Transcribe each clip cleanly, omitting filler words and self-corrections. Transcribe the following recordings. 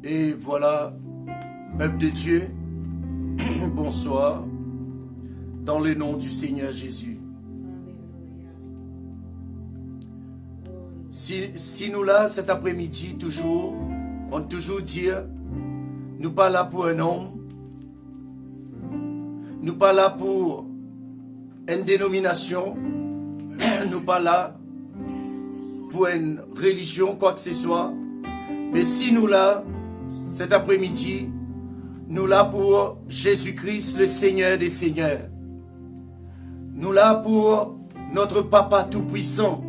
Et voilà, peuple de Dieu, bonsoir, dans le nom du Seigneur Jésus. Si nous là, cet après-midi, toujours, on toujours dire, nous pas là pour un homme, nous pas là pour une dénomination, nous pas là pour une religion, quoi que ce soit, mais si nous là, cet après-midi, nous là pour Jésus-Christ, le Seigneur des Seigneurs. Nous là pour notre Papa Tout-Puissant,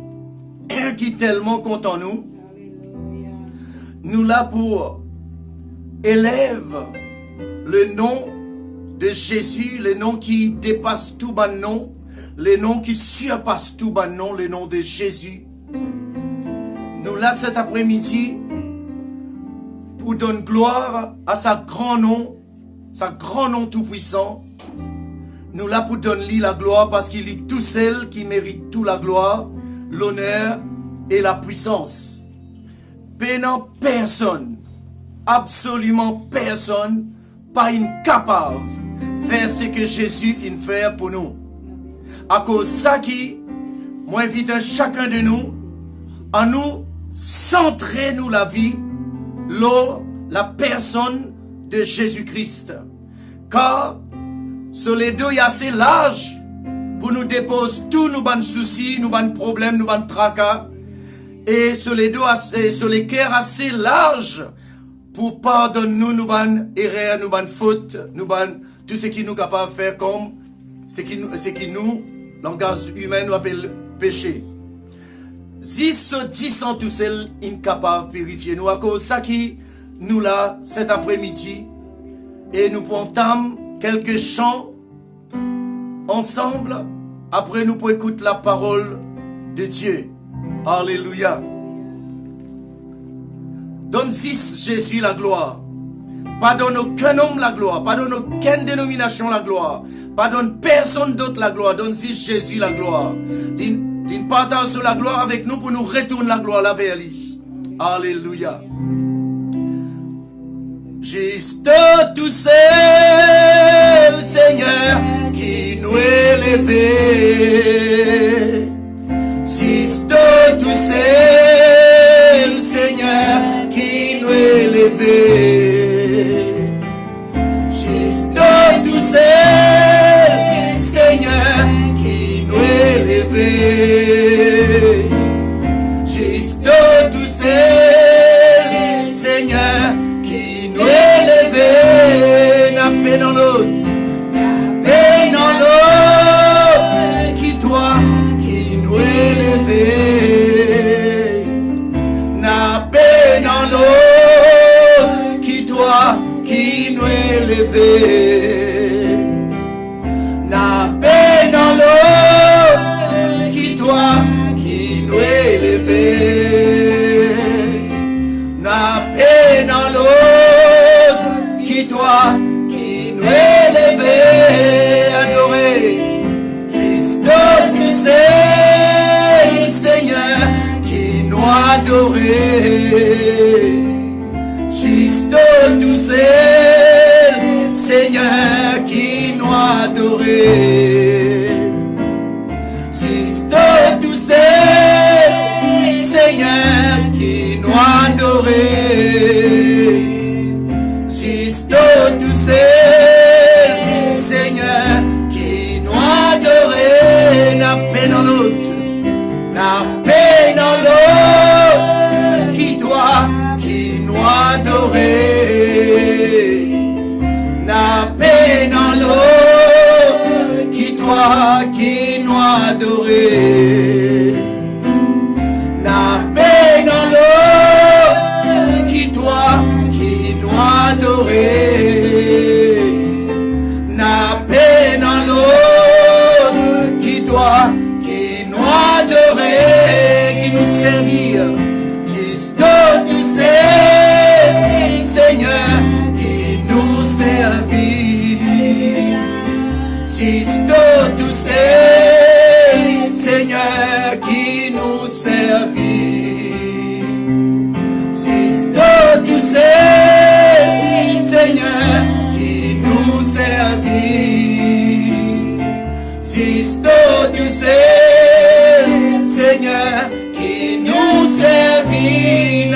qui est tellement content nous. Nous là pour élève le nom de Jésus, le nom qui dépasse tout bas nom, le nom qui surpasse tout bas nom, le nom de Jésus. Nous là cet après-midi pour donner gloire à sa grand nom tout puissant. Nous là pour donner la gloire parce qu'il est tout seul qui mérite toute la gloire, l'honneur et la puissance. Pénant personne, absolument personne, pas incapable de faire ce que Jésus vient faire pour nous. À cause de ça qui, moi invite chacun de nous, à nous centrer nous la vie, la personne de Jésus-Christ. Car sur les deux, il y a assez large pour nous déposer tous nos bons soucis, nos bons problèmes, nos bons tracas. Et sur les deux, sur les cœurs assez large pour pardonner nous nos bonnes erreurs, nos bonnes fautes, tout ce qui nous est capable de faire comme ce qui nous, langage humain, nous appelle péché. 10 ans tout seul, incapable de purifier nous. À cause de ça qui nous là cet après-midi, et nous entendre quelques chants ensemble. Après nous pour écouter la parole de Dieu. Alléluia. Donne-y Jésus la gloire. Pas donne aucun homme la gloire. Pas donne aucune dénomination la gloire. Pas donne personne d'autre la gloire. Donne-y Jésus la gloire. Il partage sur la gloire avec nous pour nous retourner la gloire la vers lui. Alléluia. Juste tout seul, Seigneur, qui nous élève. Juste tout seul, Seigneur, qui nous élève. Juste tout seul, Seigneur, qui nous élève. Juste tout seul, Seigneur, qui nous élève. N'a paix dans l'autre, paix dans l'autre, qui toi, qui nous élève. N'a paix dans l'autre, qui toi, qui nous élève. N'a paix dans l'autre, qui toi, qui nous élève. N'a paix dans l'autre, qui toi, qui nous élève. Adoré, juste tout seul, Seigneur, qui nous adorer. Juste tout seul, Seigneur, qui nous adorer. Juste tout seul, Seigneur, qui nous adorer. Juste tout seul, Seigneur, qui nous adorer. N'a paix dans l'autre, n'a paix dans l'autre, qui toi, qui nous adorer. N'a paix dans l'autre, qui toi, qui nous adorer. N'a paix dans l'autre, qui toi,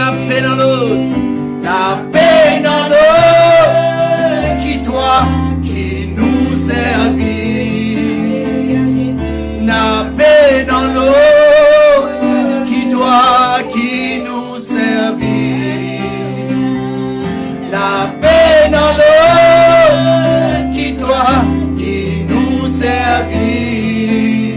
la paix dans l'eau, la paix dans l'eau, qui toi, qui nous servit. La paix dans l'eau, qui toi, qui nous servit. La paix dans l'eau, qui toi, qui nous servit.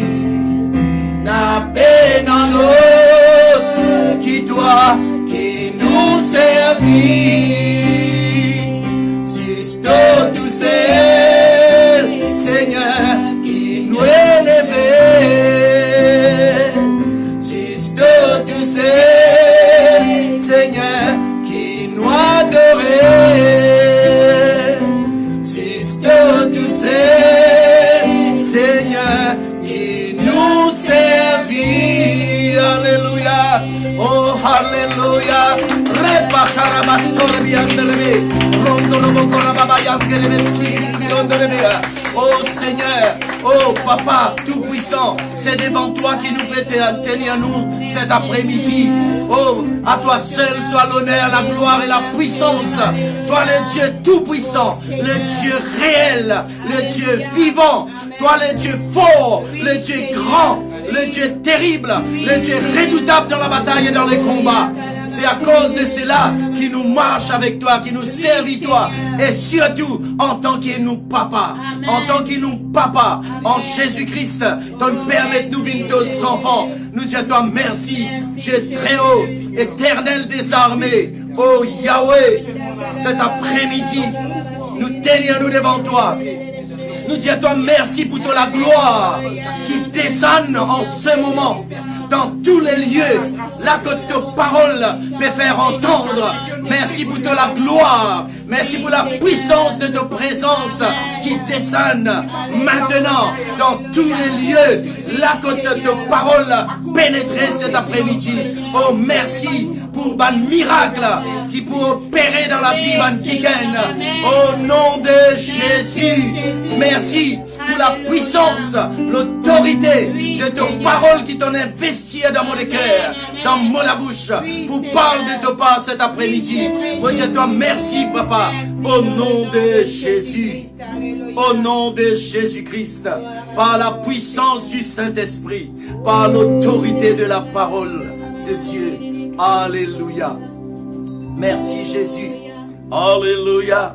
La paix dans l'eau, qui toi, qui nous servit. Juste tout seul, Seigneur, qui nous élevait. Juste tout seul, Seigneur, qui nous adorait. Juste tout seul, Seigneur, qui nous servit. Alléluia. Oh, Alléluia. Repa carabasore biandelebe. Rondolobo corababa yandelebe sini milondelebe. Oh Seigneur, oh Papa Tout-Puissant, c'est devant toi qui nous prêtait à tenir nous cet après-midi. Oh, à toi seul soit l'honneur, la gloire et la puissance. Toi le Dieu Tout-Puissant, le Dieu réel, le Dieu vivant. Toi le Dieu fort, le Dieu grand, le Dieu terrible, le Dieu redoutable dans la bataille et dans les combats. C'est à cause de cela qu'il nous marche avec toi, qu'il nous servit toi. Et surtout, en tant qu'il nous papa. En tant qu'il nous papa. En Jésus-Christ, ton permet nous vivre nos enfants. Nous disons toi merci. Dieu très haut, éternel des armées. Oh Yahweh, cet après-midi, nous tenions devant toi. Nous disons toi merci pour toute la gloire qui descend en ce moment dans tous les lieux, là que ta parole peut faire entendre. Merci pour toute la gloire. Merci pour la puissance de ta présence qui descend maintenant dans tous les lieux, là que ta parole pénétrer cet après-midi. Oh merci pour un miracle qui peut opérer dans la vie de quelqu'un. Au nom de Jésus, merci pour la puissance, l'autorité de ton parole qui t'en investit dans mon cœur, dans mon bouche, pour parler de ta part cet après-midi. Moi, je toi merci, Papa, au nom de Jésus, au nom de Jésus-Christ, par la puissance du Saint-Esprit, par l'autorité de la parole de Dieu. Alléluia. Merci Jésus. Alléluia.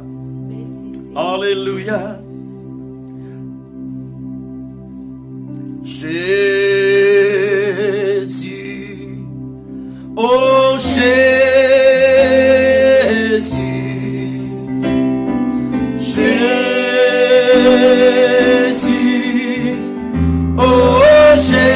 Alléluia. Jésus. Oh Jésus. Jésus. Oh Jésus.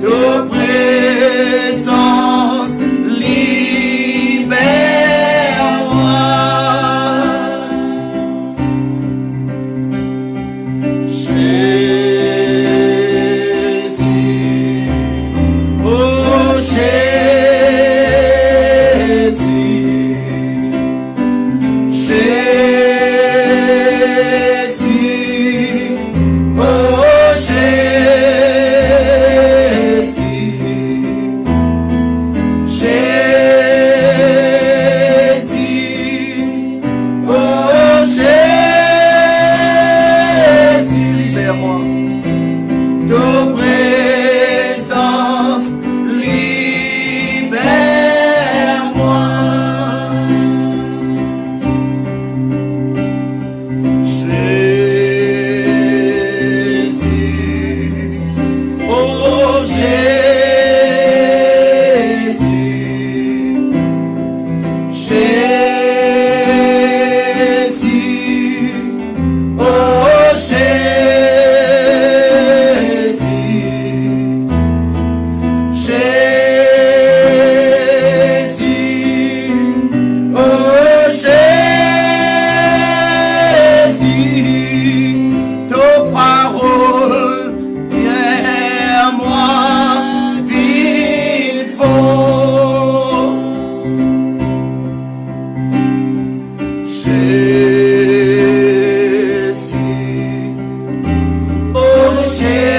ta présence libère-moi. Jésus, oh Jésus, Jésus, oh Jésus, Jésus, oh Jésus, libère-moi. Ta présence libère-moi. Jésus, oh Jésus, Jésus, oh Jésus, Jésus, oh Jésus, ta parole vient moi vivant. Jésus, oh Jésus,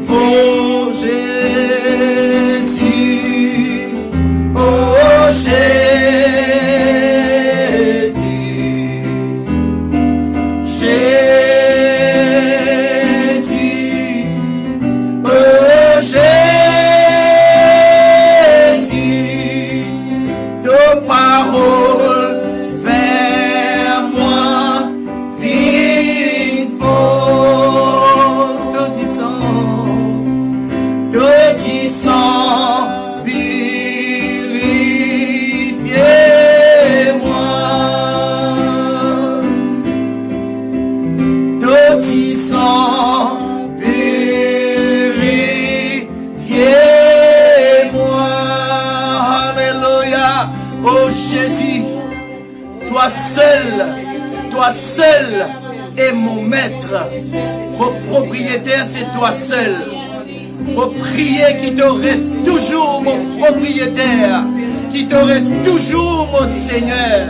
oh Jésus, oh Jésus, Jésus, oh Jésus, ta parole vers moi vivant. Petit sang, purifiez-moi. Petit sang, purifiez-moi. Alléluia. Oh Jésus, toi seul est mon maître. Mon propriétaire, c'est toi seul. Mon prier qui te reste toujours mon propriétaire, qui te reste toujours mon Seigneur,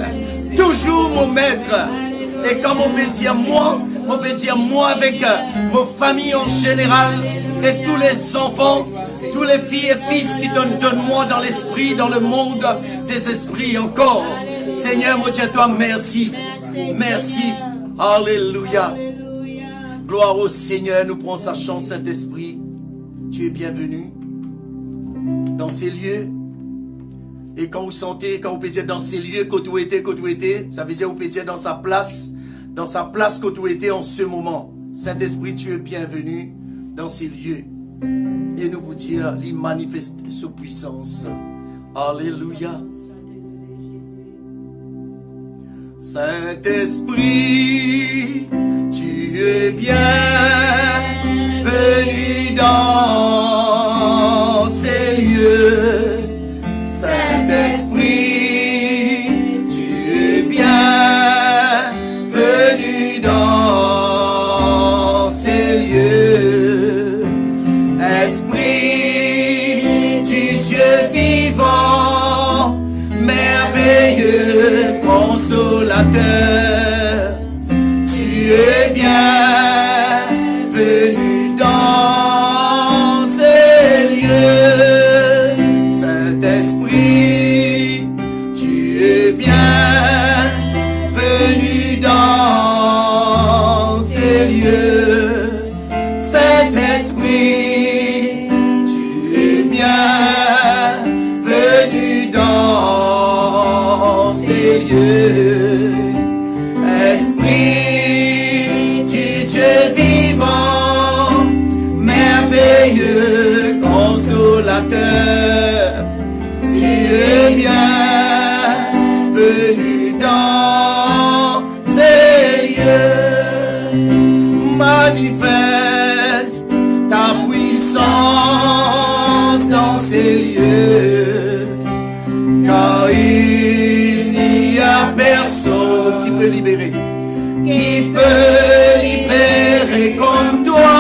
toujours mon maître. Et comme on peut dire moi avec ma famille en général et tous les enfants, tous les filles et fils qui donne-moi dans l'esprit, dans le monde des esprits encore. Seigneur, mon Dieu, toi, merci. Merci. Alléluia. Gloire au Seigneur, nous prenons sa chance, Saint-Esprit. Tu es bienvenu dans ces lieux. Et quand vous sentez, quand vous pouvez dire dans ces lieux que vous étiez, ça veut dire vous pouvez dire dans sa place que vous étiez en ce moment. Saint-Esprit, tu es bienvenu dans ces lieux. Et nous vous dire, il manifeste sa puissance. Alléluia. Saint-Esprit, tu es bienvenu dans ces lieux. Saint-Esprit, tu es bienvenu dans ces lieux. Esprit du Dieu vivant, merveilleux consolateur, tu es bienvenu dans ces lieux. Saint-Esprit, tu es bienvenu dans ces lieux. Saint-Esprit, tu es bienvenu dans ces lieux. Esprit du Dieu vivant, merveilleux consolateur, tu es bienvenu dans ces lieux. manifeste ta puissance dans ces lieux, car il n'y a personne qui peut libérer comme toi.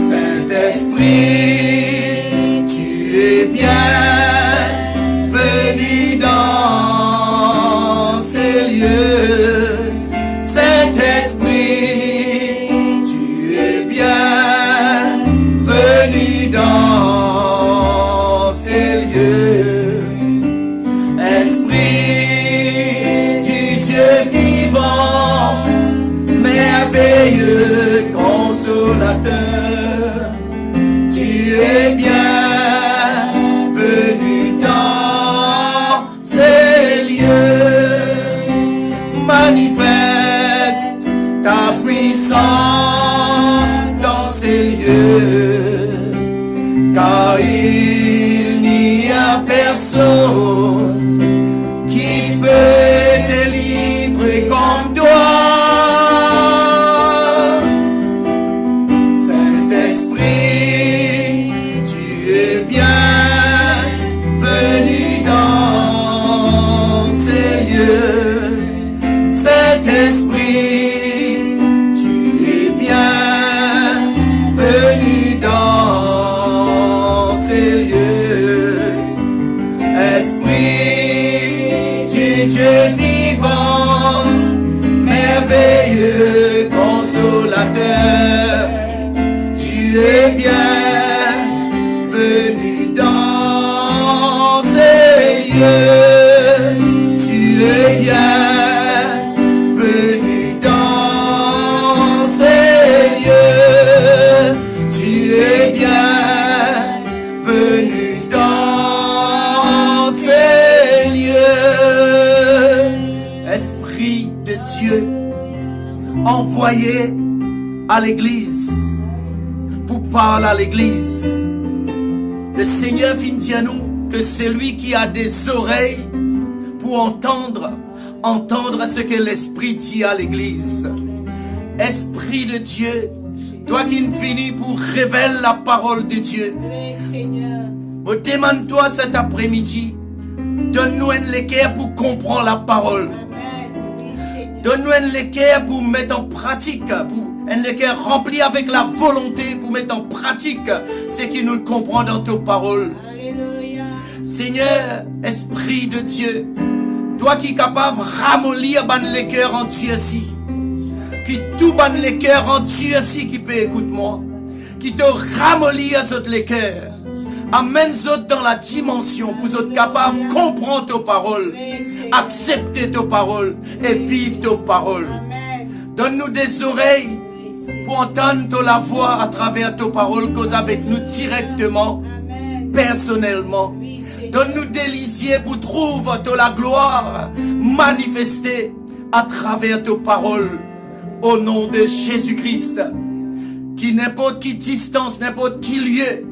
Saint-Esprit, tu es bienvenu dans ces lieux. Saint-Esprit, tu es bienvenu dans ces lieux. Esprit du Dieu vivant, merveilleux consolateur, tu es bienvenu dans ces lieux. Manifeste ta puissance dans ces lieux, car il n'y a personne qui peut délivrer comme toi. Saint-Esprit, tu es bienvenu dans ces lieux. Saint-Esprit, tu es bienvenu dans ces lieux. Esprit du Dieu vivant, merveilleux consolateur, tu es bienvenu dans ces lieux. Tu es bienvenu dans ces lieux. Tu es bienvenu dans ces lieux. Esprit de Dieu, envoyé à l'église pour parler à l'église. Le Seigneur vient dire à nous que celui qui a des oreilles pour entendre ce que l'Esprit dit à l'église. Esprit de Dieu, toi qui es venu pour révéler la parole de Dieu, me demande-toi cet après-midi, donne-nous un équerre pour comprendre la parole. Donne-nous un équerre pour mettre en pratique, pour un équerre rempli avec la volonté pour mettre en pratique ce qui nous comprend dans tes paroles. Alléluia. Seigneur, Esprit de Dieu, toi qui es capable de ramollir les cœurs en Dieu aussi, qui tout les cœurs en Dieu aussi qui peut écouter moi, qui te ramollit les cœurs, amène autres dans la dimension pour être capable de comprendre tes paroles, accepter tes paroles et vivre tes paroles. Donne-nous des oreilles pour entendre la voix à travers tes paroles, cause avec nous directement, personnellement. Donne-nous des lisiers pour trouver la gloire manifestée à travers tes paroles. Au nom de Jésus-Christ, qui n'importe qui distance, n'importe qui lieu,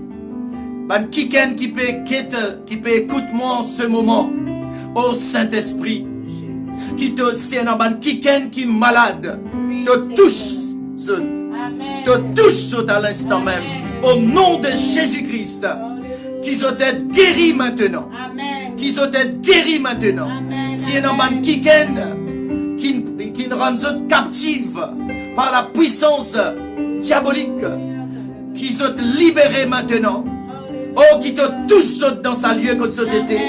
qui peut écouter moi en ce moment, ô Saint-Esprit, qui te sait dans qui est malade, te touche à l'instant même, au nom de Jésus-Christ, qu'ils ont été guéris maintenant, qu'ils ont été guéris maintenant. Si il y a un qui nous rend captifs par la puissance diabolique, qu'ils sont libérés maintenant. Oh, qui te touche dans sa lieu quand tu étais,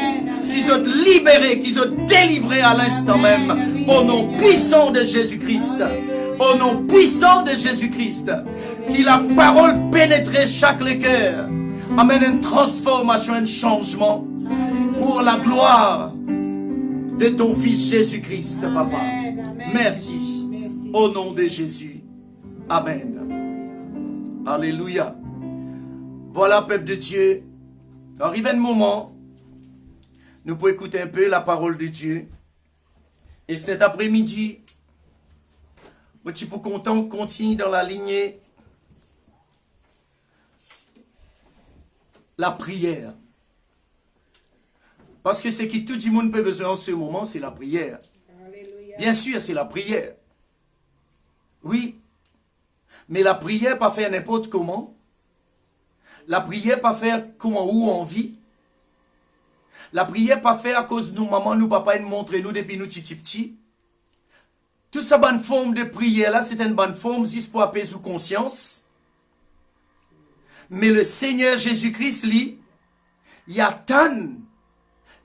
qui sont libérés, qui sont délivrés à l'instant même, au nom puissant de Jésus-Christ, au nom puissant de Jésus-Christ, qui la parole pénétrait chaque cœur, amène une transformation, un changement, pour la gloire de ton Fils Jésus-Christ, Papa. Merci, au nom de Jésus. Amen. Alléluia. Voilà, peuple de Dieu, arrive un moment, nous pouvons écouter un peu la parole de Dieu. Et cet après-midi, tu peux content continuer dans la lignée, la prière. Parce que ce qui tout le monde peut besoin en ce moment, c'est la prière. Alléluia. Bien sûr, c'est la prière. Oui. Mais la prière, pas faire n'importe comment. La prière, pas faire comment où on vit. La prière, pas faire à cause de nous, maman, nous, papa, nous montrer nous depuis nous petit. Tout ça, bonne forme de prière là, c'est une bonne forme juste pour apaiser conscience. Mais le Seigneur Jésus-Christ, lui, il attend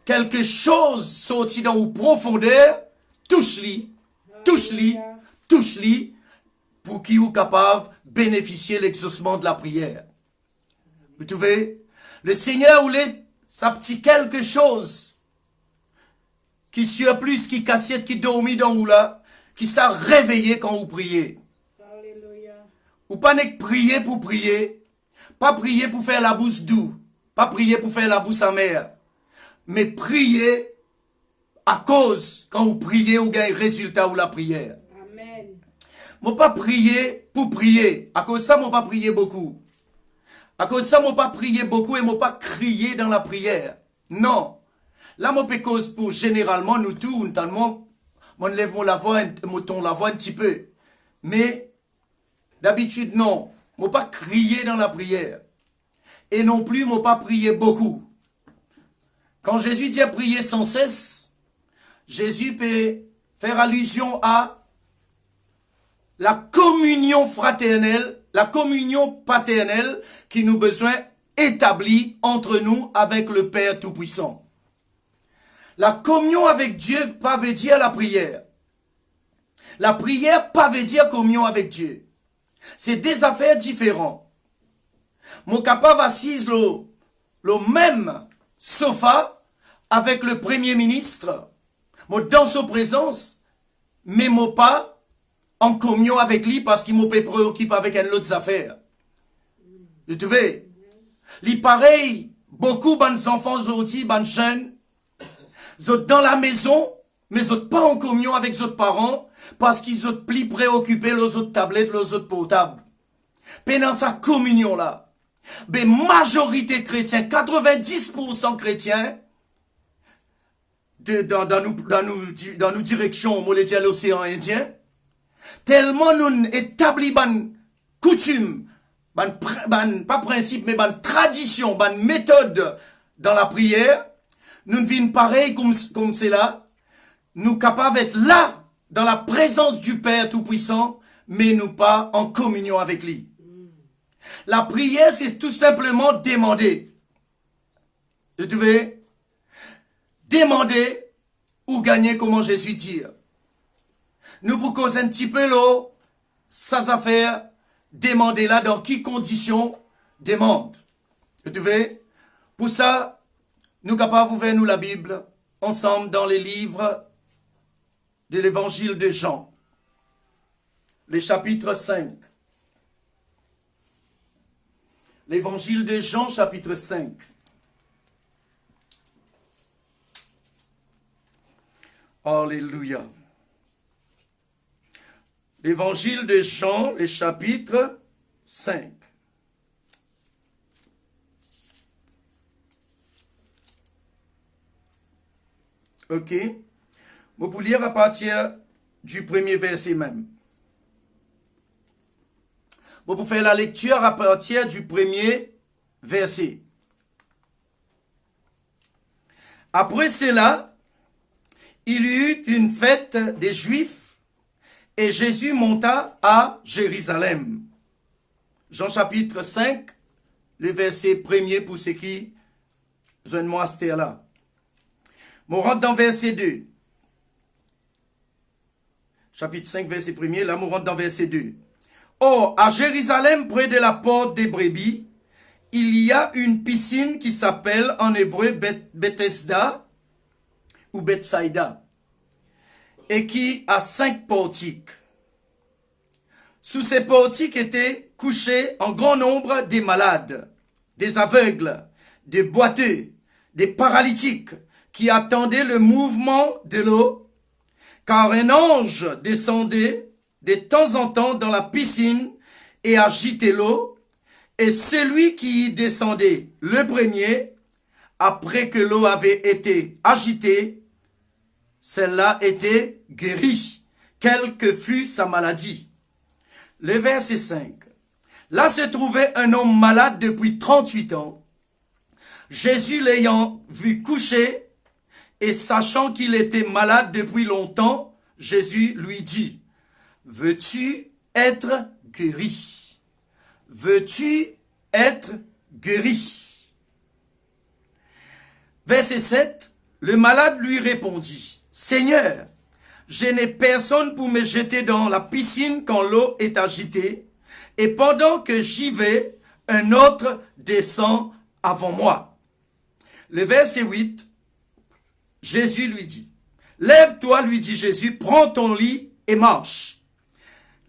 quelque chose sorti dans la profondeur, touche-lui, touche-lui, touche-lui, pour qu'il soit capable de bénéficier de l'exaucement de la prière. Vous trouvez? Le Seigneur voulait sa petit quelque chose qui surplus, qui cassette, qui dormit dans vous là, qui s'est réveillé quand vous priez. Alléluia. Ou pas n'est prier pour prier, pas prier pour faire la bouche douce, pas prier pour faire la bouche amère, mais prier à cause, quand vous priez, vous gagnez résultat ou la prière. Amen. Moi pas prier pour prier, à cause de ça, moi pas prier beaucoup. À cause de ça, moi pas prier beaucoup et moi pas crier dans la prière. Non. Là, moi, cause pour généralement, nous tous, notamment, on lève la voix, mon ton la voix un petit peu. Mais, d'habitude, non. Moi pas crier dans la prière. Et non plus, moi pas prier beaucoup. Quand Jésus dit à prier sans cesse, Jésus peut faire allusion à la communion fraternelle, la communion paternelle qui nous besoin établie entre nous avec le Père Tout-Puissant. La communion avec Dieu, pas veut dire la prière. La prière, pas veut dire communion avec Dieu. C'est des affaires différentes. Mon capable assise le même sofa avec le Premier ministre, moi dans sa présence, mais moi pas en communion avec lui parce qu'il me préoccupe avec une autre affaire. Vous trouvez? Il pareil, beaucoup de enfants aujourd'hui, de jeunes, ils dans la maison, mais ils pas en communion avec leurs parents parce qu'ils sont plus préoccupés les autres tablettes, les autres portables. Pendant sa communion là, mais majorité chrétienne, 90% chrétiens, dans nos directions, on dit à l'océan Indien, tellement nous établis une coutume, pas principe, mais une tradition, une méthode dans la prière, nous vîmes pareil comme c'est là, nous capables d'être là, dans la présence du Père Tout-Puissant, mais nous pas en communion avec lui. La prière, c'est tout simplement demander. Vous devez demander ou gagner, comment Jésus dit. Nous pour causer un petit peu l'eau, sans affaire, demander là dans quelles conditions demande. Vous devez, pour ça, nous capables d'ouvrir nous la Bible ensemble dans les livres de l'évangile de Jean, les chapitres 5. L'évangile de Jean, chapitre 5. Alléluia. L'évangile de Jean, le chapitre 5. Ok. Vous pouvez lire à partir du premier verset même. Vous pouvez faire la lecture à partir du premier verset. Après cela, il y eut une fête des Juifs et Jésus monta à Jérusalem. Jean chapitre 5, le verset premier pour ceux qui ont moi là. On rentre dans verset 2. Chapitre 5, verset 1er, là, on rentre dans verset 2. Or, à Jérusalem, près de la porte des brebis, il y a une piscine qui s'appelle en hébreu Bethesda ou Bethsaïda et qui a 5 portiques. Sous ces portiques étaient couchés en grand nombre des malades, des aveugles, des boiteux, des paralytiques qui attendaient le mouvement de l'eau, car un ange descendait de temps en temps dans la piscine et agitait l'eau, et celui qui y descendait le premier, après que l'eau avait été agitée, celle-là était guérie, quelle que fût sa maladie. Le verset 5. Là se trouvait un homme malade depuis 38 ans. Jésus l'ayant vu coucher et sachant qu'il était malade depuis longtemps, Jésus lui dit, « Veux-tu être guéri? Veux-tu être guéri? » Verset 7. Le malade lui répondit, « Seigneur, je n'ai personne pour me jeter dans la piscine quand l'eau est agitée, et pendant que j'y vais, un autre descend avant moi. » Le verset 8, Jésus lui dit, « Lève-toi, lui dit Jésus, prends ton lit et marche. »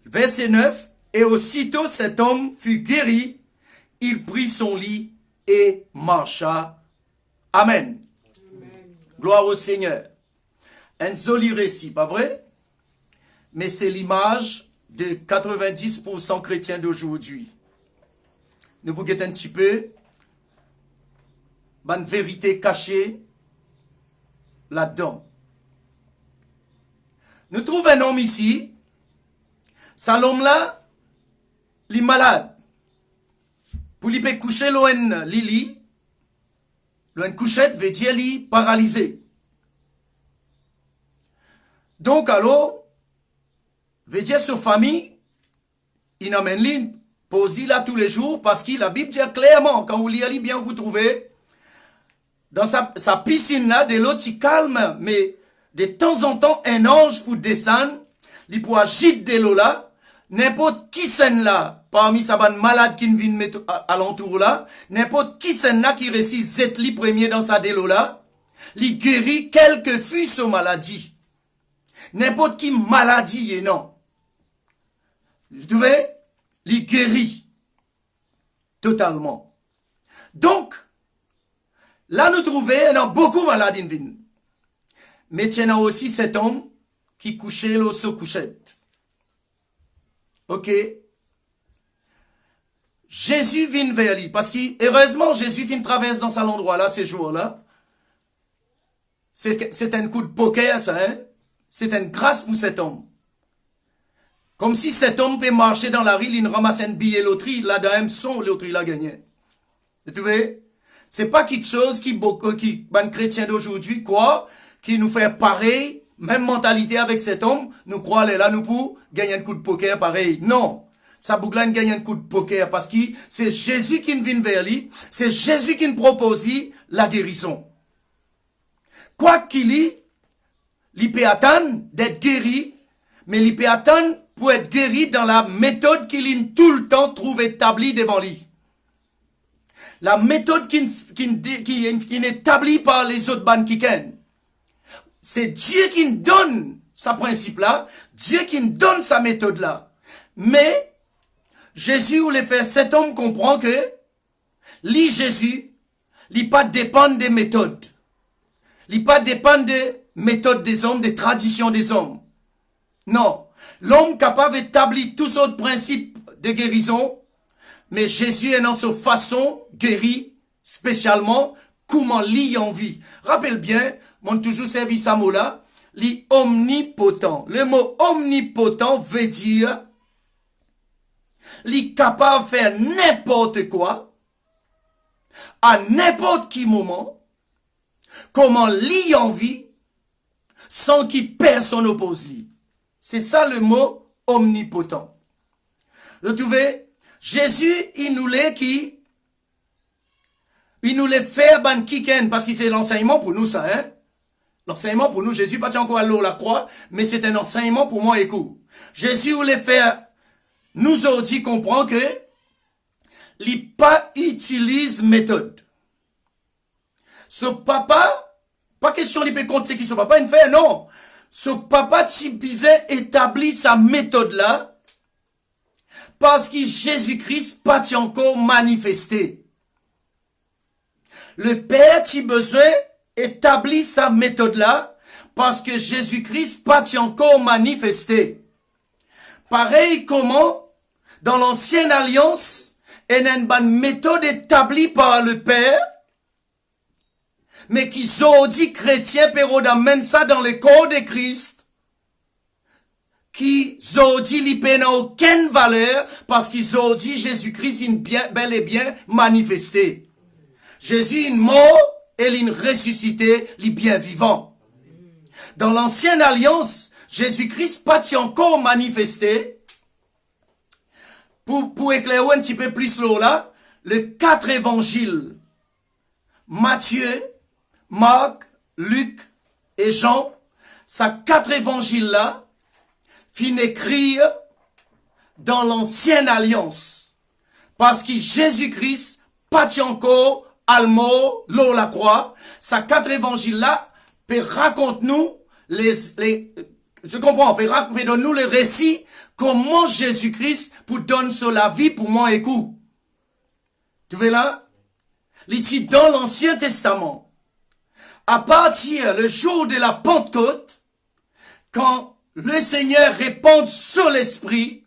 Verset 9, et aussitôt cet homme fut guéri, il prit son lit et marcha. Amen. Amen. Gloire au Seigneur. Un joli récit, pas vrai? Mais c'est l'image de 90% chrétiens d'aujourd'hui. Nous vous guettons un petit peu, une vérité cachée là-dedans. Nous trouvons un homme ici, cet homme-là, il est malade. Pour lui peut coucher loin Lili, loin couchette veut dire lui paralysé. Donc alors, veut dire sa famille, il amène lui, pose là tous les jours, parce que la Bible dit clairement, quand vous lisez bien, vous trouvez, dans sa piscine là, de l'eau qui calme, mais de temps en temps, un ange pour descendre, il pour agiter de l'eau là, n'importe qui s'en là, parmi sa bande malade qui vient mettre alentour là, n'importe qui s'en là qui récite Zetli premier dans sa délo là, il guérit quelle que fût sa maladie. N'importe qui maladie et non. Vous trouvez? Il guérit. Totalement. Donc, là nous trouvons, il y a beaucoup de malades in vie. Mais il y a aussi cet homme qui couchait l'eau sur couchette. Ok? Jésus vient vers lui. Parce que, heureusement, Jésus vient traverse dans cet endroit-là, ces jours-là. C'est un coup de poker, ça, hein? C'est une grâce pour cet homme. Comme si cet homme peut marcher dans la rue, il ramasse un billet loterie, il a d'un son, l'autre il a gagné. Vous trouvez? C'est pas quelque chose qui ben, chrétien d'aujourd'hui, quoi, qui nous fait pareil, même mentalité avec cet homme, nous croit là, nous pour gagner un coup de poker pareil. Non. Ça bouglane gagne un coup de poker parce que c'est Jésus qui vient vers lui, c'est Jésus qui nous propose la guérison. Quoi qu'il y, il peut attendre d'être guéri, mais il peut attendre pour être guéri dans la méthode qu'il tout le temps trouve établie devant lui. La méthode qui est établie par les autres bandes qui viennent. C'est Dieu qui nous donne sa principe-là, Dieu qui nous donne sa méthode-là. Mais, Jésus voulait faire cet homme comprend que, lui Jésus, il pas dépendre des méthodes. Il pas dépendre des méthodes des hommes, des traditions des hommes. Non. L'homme capable d'établir tous autres principes de guérison, mais Jésus est dans sa façon guéri, spécialement, comment lui en vit. Rappelle bien, mon toujours servi ce mot-là, l'omnipotent. Le mot omnipotent veut dire, il capable de faire n'importe quoi, à n'importe quel moment, comment lui en vit, sans qu'il personne oppose lui. C'est ça le mot omnipotent. Vous trouvez, Jésus, il nous l'a fait ban kiken, parce que c'est l'enseignement pour nous, ça, hein. L'enseignement pour nous, Jésus, pas encore à l'eau la croix, mais c'est un enseignement pour moi, écoute. Jésus voulait faire, nous aujourd'hui comprend que, il pas utilise méthode. Ce papa, pas question il peut compter qui ce papa, il fait, non. Ce papa Tibizet établit sa méthode là, parce que Jésus-Christ pas encore manifesté. Le Père Tibizet établit sa méthode là, parce que Jésus-Christ pas encore manifesté. Pareil comment, dans l'ancienne alliance, il y a une bonne méthode établie par le Père, mais qui ont dit chrétiens, pero d'amène ça dans le corps de Christ, qui ont dit l'IP n'a aucune valeur, parce qu'ils ont dit Jésus-Christ est bien, bel et bien manifesté. Jésus est mort, et il est ressuscité, il est bien vivant. Dans l'ancienne alliance, Jésus-Christ pas encore manifesté. Pour éclairer un petit peu plus là, les 4 évangiles, Matthieu, Marc, Luc et Jean, ces 4 évangiles-là, fin écrire dans l'ancienne alliance. Parce que Jésus-Christ, pas encore, al mort, l'eau la croix, ces 4 évangiles-là, raconte nous je comprends, donne-nous le récit comment Jésus-Christ pour donner sur la vie pour moi et coup. Tu vois là? Il dit dans l'Ancien Testament, à partir le jour de la Pentecôte, quand le Seigneur répand sur l'Esprit,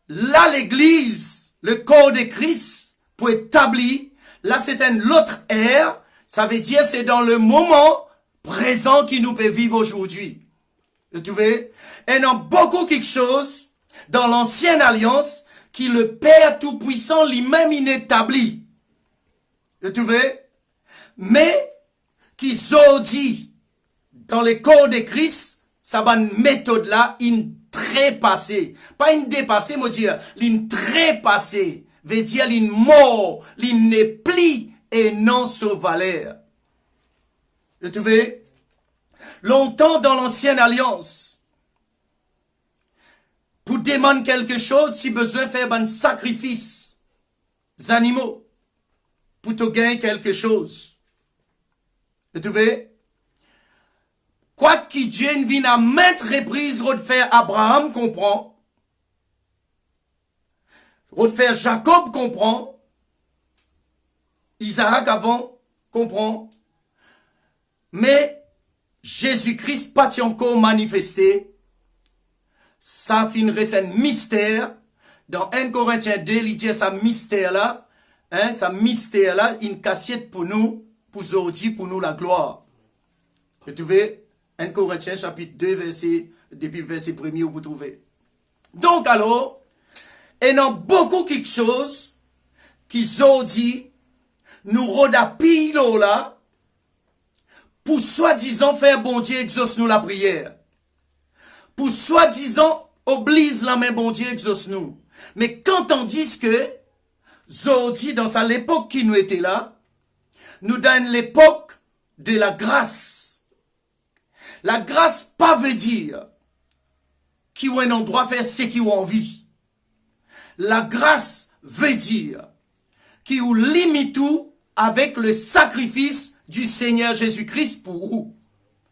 là l'Église, le corps de Christ, pour établir, là c'est une autre ère, ça veut dire c'est dans le moment présent qui nous peut vivre aujourd'hui. Tu vois? Et il y a beaucoup quelque chose dans l'ancienne alliance qui le Père Tout-Puissant lui-même inétabli. Tu vois? Mais qui ont dit dans le corps de Christ, ça va une méthode là, une trépassée. Pas une dépassée, moi dire, une trépassée. Veut dire une mort, une n'est pli et non sur valeur. Tu vois? Longtemps dans l'ancienne alliance, pour demander quelque chose, si besoin faire un sacrifice, des animaux, pour te gagner quelque chose. Tu vois? Quoi que Dieu ne vienne à maintes reprises refaire Abraham comprend, refaire Jacob comprend, Isaac avant comprend, mais Jésus-Christ pas encore manifesté, ça finirait un mystère. Dans 1 Corinthiens 2, il dit ça mystère là, une cassette pour nous, pour aujourd'hui, pour nous la gloire. Vous trouvez 1 Corinthiens chapitre 2, depuis verset 1er, vous trouvez. Donc alors, il y a beaucoup quelque chose qui ont dit, nous rodapille là, pour soi-disant faire bon Dieu exauce nous la prière. Pour soi-disant oblige la main bon Dieu exauce nous. Mais quand on dit que Zodi dans l'époque qui nous était là, nous donne l'époque de la grâce. La grâce pas veut dire qu'il y a un endroit faire ce qu'il a envie. La grâce veut dire qu'il limite tout avec le sacrifice du Seigneur Jésus-Christ pour vous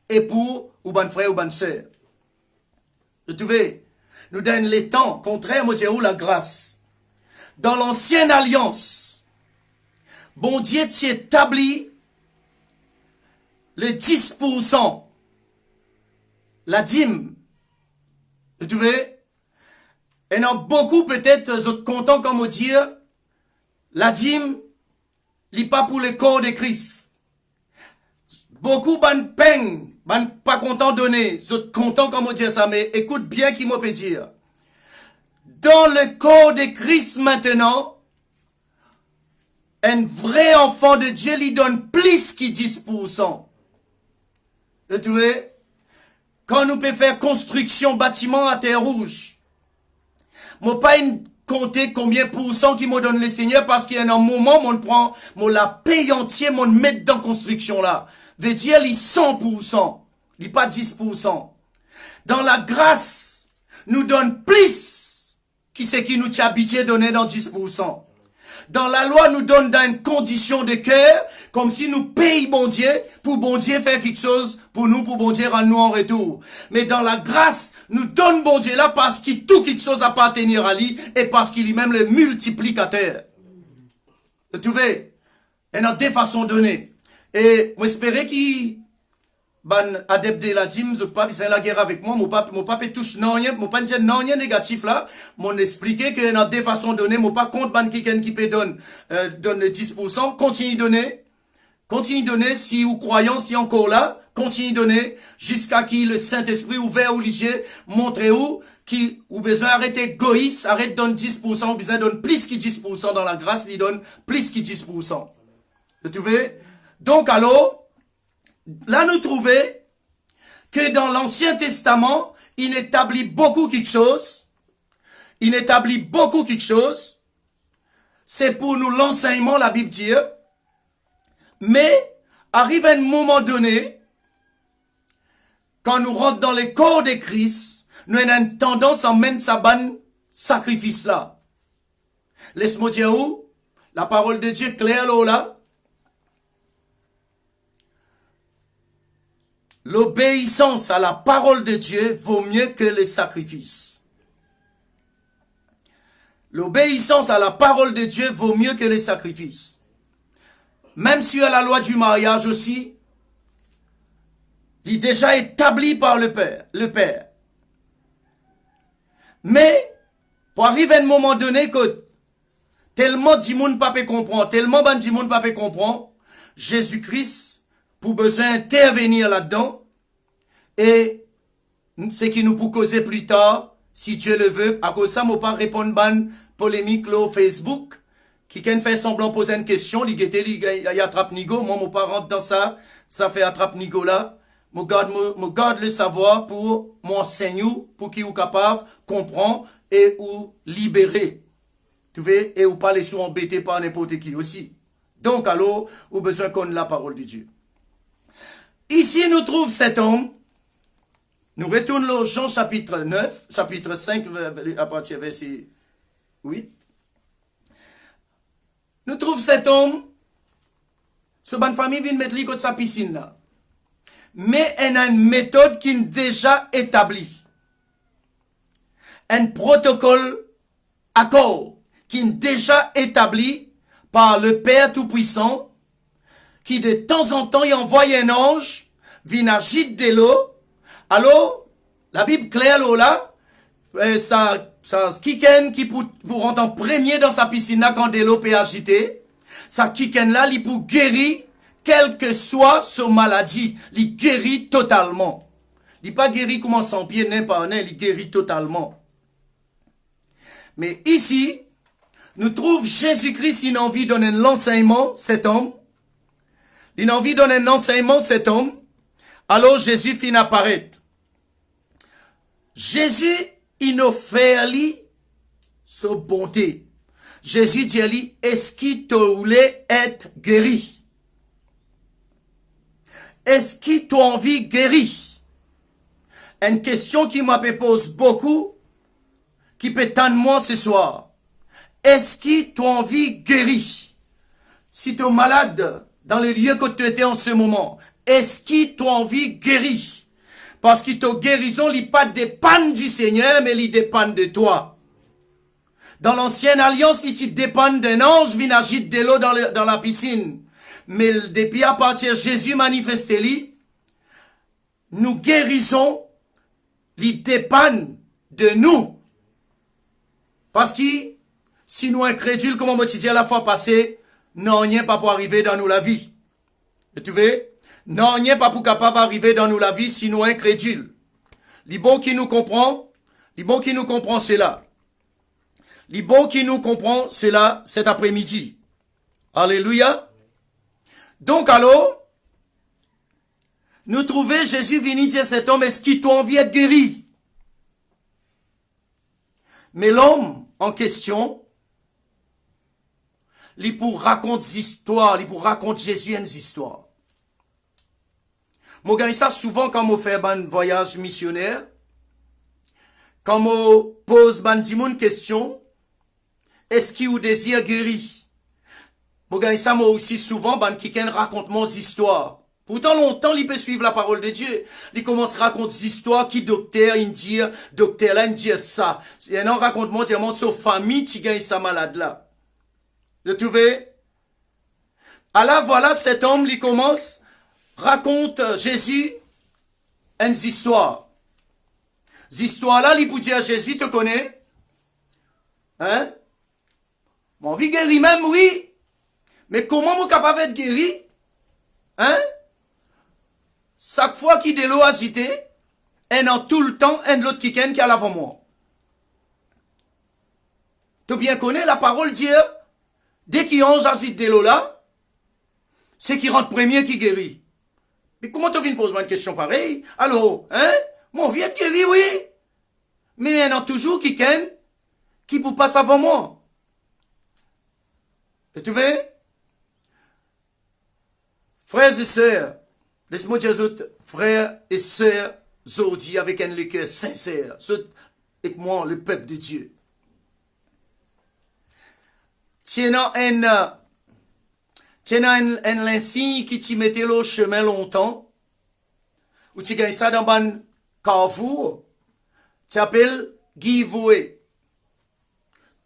et pour ou bonne frère ou bonne sœur. Vous trouvez? Nous donne les temps, contraire, moi, où la grâce. Dans l'ancienne alliance, bon Dieu t'y établit le 10%, la dîme. Vous trouvez? Et non, beaucoup peut-être autres contents comme vous dire, la dîme, n'est pas pour le corps de Christ. Beaucoup ban peine, ban pas content donner, autres contents comme vous dire ça, mais écoute bien qui m'a peut dire. Dans le corps de Christ maintenant, un vrai enfant de Dieu lui donne plus que 10%. Vous trouvez? Quand nous pouvons faire construction bâtiment à terre rouge, moi pas compter combien pourcent qui me donne le Seigneur parce qu'il y a un moment mon prend mon la paye entier mon mettre dans construction là. Veut dire les 100%, il pas 10%. Dans la grâce nous donne plus qui c'est qui nous t'a habitué donner dans 10%. Dans la loi, nous donne dans une condition de cœur, comme si nous payons bon Dieu, pour bon Dieu faire quelque chose pour nous, pour bon Dieu rendre nous en retour. Mais dans la grâce, nous donne bon Dieu là parce qu'il tout quelque chose appartient à lui et parce qu'il est même le multiplicateur. Vous trouvez? Il y a deux façons de donner. Et moi j'espérais qu'il ban adepte de la dîme, je pas besoin la guerre avec moi, mon papa touche non rien, mon pas dire non rien négatif là, mon expliquer que dans deux façons de donner, mon pas compte ban qui peut donne 10%, continue donner, Continue de donner, si vous croyez, si encore là, continue de donner, jusqu'à qui le Saint-Esprit ouvert ou léger, montrez où, qui, ou besoin arrêter égoïste, arrête de donner 10%, ou besoin donne plus que 10% dans la grâce, il donne plus que 10%. Vous trouvez? Donc alors, là nous trouvons que dans l'Ancien Testament, il établit beaucoup quelque chose. Il établit beaucoup quelque chose. C'est pour nous l'enseignement, la Bible dit. Mais, arrive un moment donné, quand nous rentrons dans le corps de Christ, nous avons une tendance à mener sa bonne sacrifice là. Laisse-moi dire où? La parole de Dieu claire là. L'obéissance à la parole de Dieu vaut mieux que les sacrifices. L'obéissance à la parole de Dieu vaut mieux que les sacrifices. Même si à la loi du mariage aussi, il est déjà établi par le Père. Mais, pour arriver à un moment donné que tellement du monde pas peut comprendre, tellement du monde pas peut comprendre, Jésus-Christ, pour besoin d'intervenir là-dedans, et ce qui nous peut causer plus tard, si Dieu le veut, à cause de ça, je ne pas répondre à une polémique là au Facebook, qui fait semblant poser une question, il attrape nigo, moi je pas rentre dans ça, ça fait attrape nigo là, je garde le savoir pour m'enseigner, pour qu'il soit capable de comprendre et ou libérer. Tu vois, et ou pas les sous embêtés par n'importe qui aussi. Donc alors, on a besoin qu'on ait la parole de Dieu. Ici, nous trouvons cet homme. Nous retournons au Jean chapitre 9, chapitre 5, à partir verset 8. Nous trouvons cet homme. Ce bonne famille vient mettre lui contre sa piscine là. Mais elle a une méthode qui est déjà établie. Un protocole accord qui est déjà établi par le Père Tout-Puissant, qui de temps en temps il envoie un ange, vient agiter de l'eau. Alors, la Bible claire là, ça kiken qui pour rentrer en premier dans sa piscine là quand de l'eau peut agiter, ça kiken là, il pour guérir quelle que soit sa maladie, il guérit totalement. Il pas guéri comme sans pied, n'importe par n'importe, il guérit totalement. Mais ici, nous trouvons Jésus-Christ, il a envie de donner l'enseignement, cet homme. Il a envie de donner l'enseignement, cet homme. Alors Jésus finit apparaître. Jésus, il nous fait lui sa bonté. Jésus dit lui, est-ce qu'il te voulait être guéri? Est-ce qu'il t'a envie guéri? Une question qui m'a pose beaucoup, qui peut tendre moi ce soir. Est-ce qu'il t'a envie guéri? Si tu es malade dans les lieux que tu étais en ce moment, est-ce qu'il t'a envie guéri? Parce que ta guérison, il pas dépend du Seigneur, mais il dépend de toi. Dans l'ancienne alliance, il dépend d'un ange, vient agiter de l'eau dans la piscine. Mais depuis à partir de Jésus manifesté lui, nous guérissons, il dépend de nous. Parce que, si nous incrédules, comme on m'a dit à la fois passée, non, rien pas pour arriver dans nous la vie. Et tu vois? Non, rien pas pour capable d'arriver dans nous la vie, si nous incrédules. Les bons qui nous comprend, c'est là. Les bons qui nous comprend, c'est là, cet après-midi. Alléluia. Donc alors, nous trouvons Jésus venir dire à cet homme, est-ce qu'il t'a envie d'être guéri? Mais l'homme en question, il pour raconter des histoires, il pour raconter Jésus une histoire. Moi, gagne ça souvent quand je fais un voyage missionnaire, quand je pose une question, est-ce qu'il vous désire guéri? Moi, gagne ça moi aussi souvent, quelqu'un raconte mon histoire. Pourtant, longtemps, il peut suivre la parole de Dieu. Il commence à raconter des histoires qui docteur, il dit, docteur là, il dit ça. Et non, raconte-moi, dis-moi, sur famille, tu gagnes sa malade là. Vous trouvez? Alors, voilà, cet homme, il commence, raconte Jésus, une histoire. Cette histoire-là, il peut dire Jésus, te connais? Hein? Mon vie guéri même, oui. Mais comment vous capable d'être guéri? Hein? Chaque fois qu'il de l'eau agité, un en tout le temps, un de l'autre qui a l'avant moi. Tu bien connais la parole Dieu. Dès qu'il agite de l'eau là, c'est qui rentre premier qui guérit. Mais comment tu viens de poser une question pareille? Alors, hein? Mon vieux guéri, oui. Mais il y en a toujours qui vous passe avant moi. Et tu vois? Frères et sœurs, laisse-moi dire aux autres, frères et sœurs, aujourd'hui avec un cœur sincère, avec moi, le peuple de Dieu. Tiens un l'insigne qui t'y mettait le chemin longtemps, ou tu gagnes ça dans un carrefour, tu appelles giveaway.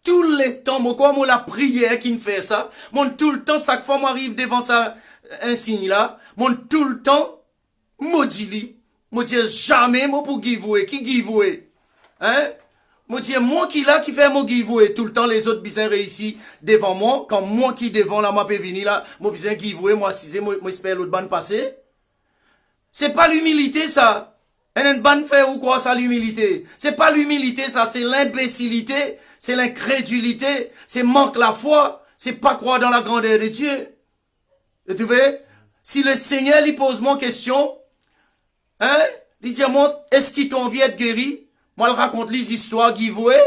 Tout le temps, moi, la prière qui me fait ça, moi, tout le temps, chaque fois, moi, arrive devant ça, un signe là, moi, tout le temps, maudit, moi, dis jamais, moi, pour giveaway, qui giveaway, hein? Moi, dis, moi, qui là, qui fait mon giveaway, tout le temps, les autres, bizarres réussi devant moi, quand moi, qui devant la m'a venir là, moi, bizarre giveaway, moi, assisé, moi, espère l'autre bande passer. C'est pas l'humilité, ça. Une bonne fait ou quoi, ça, l'humilité? C'est pas l'humilité, ça, c'est l'imbécilité, c'est l'incrédulité, c'est manque la foi, c'est pas croire dans la grandeur de Dieu. Et tu vois? Si le Seigneur lui pose mon question, hein, il dit à moi, est-ce qu'il t'a envie d'être guéri? Moi, il raconte les histoires giveaway.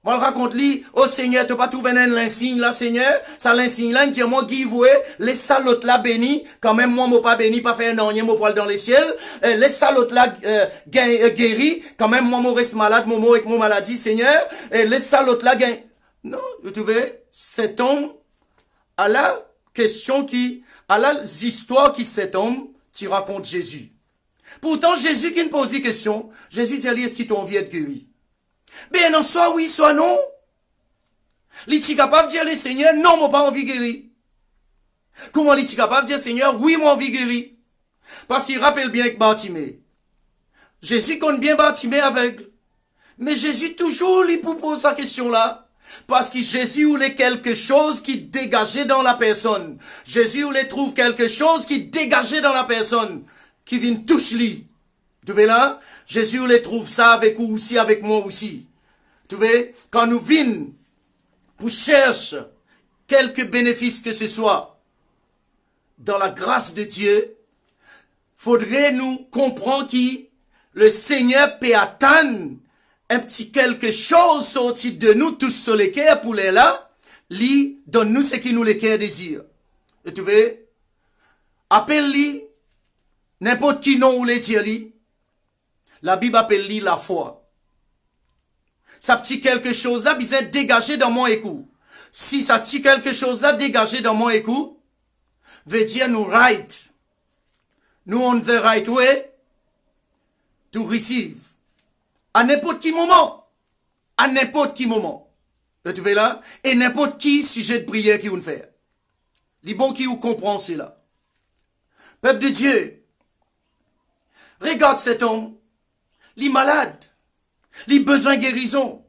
Moi, il raconte lui, oh Seigneur, t'as pas trouvé un l'insigne là, Seigneur? Ça l'insigne là, il dit moi, giveaway, laisse ça l'autre là béni, quand même, moi, moi pas béni, pas fait un an, moi poil dans les ciels, laisse ça l'autre là, guéri, quand même, moi, moi reste malade, moi, avec mon maladie, Seigneur, laisse ça l'autre là, non, vous voyez, cet homme, à la question à la histoire qui cet homme, tu racontes Jésus. Pourtant, Jésus qui ne pose des questions, Jésus dit, est-ce qu'il t'a envie d'être guéri? Ben non, soit oui, soit non. Il est capable de dire, le Seigneur, non, moi pas envie de guérir. Comment il est capable de dire, Seigneur, oui, moi envie de guérir? Parce qu'il rappelle bien que Bartimée. Jésus compte bien Bartimée aveugle. Mais Jésus toujours lui pose sa question là. Parce que Jésus voulait quelque chose qui dégageait dans la personne. Jésus voulait trouver quelque chose qui dégageait dans la personne. Qui vient toucher lui. Tu vois là? Jésus voulait trouver ça avec vous aussi, avec moi aussi. Tu vois? Quand nous venons pour chercher quelques bénéfices que ce soit dans la grâce de Dieu, faudrait nous comprendre que le Seigneur peut attendre un petit quelque chose sorti de nous tous sur les cœurs pour les là, lui donne-nous ce qui nous les cœurs désirent. Et tu vois? Appelle-lui n'importe qui non ou les dire lui. La Bible appelle lui la foi. Ça petit quelque chose là, besoin dégagé dans mon écoute. Si ça petit quelque chose là, dégagé dans mon écoute, veut dire nous right. Nous on the right way to receive. À n'importe qui moment. À n'importe qui moment. Tu vois là? Et n'importe qui sujet de prière qui vous fait. Les bons qui vous comprennent c'est là. Peuple de Dieu. Regarde cet homme. Les malades, les besoins de guérison.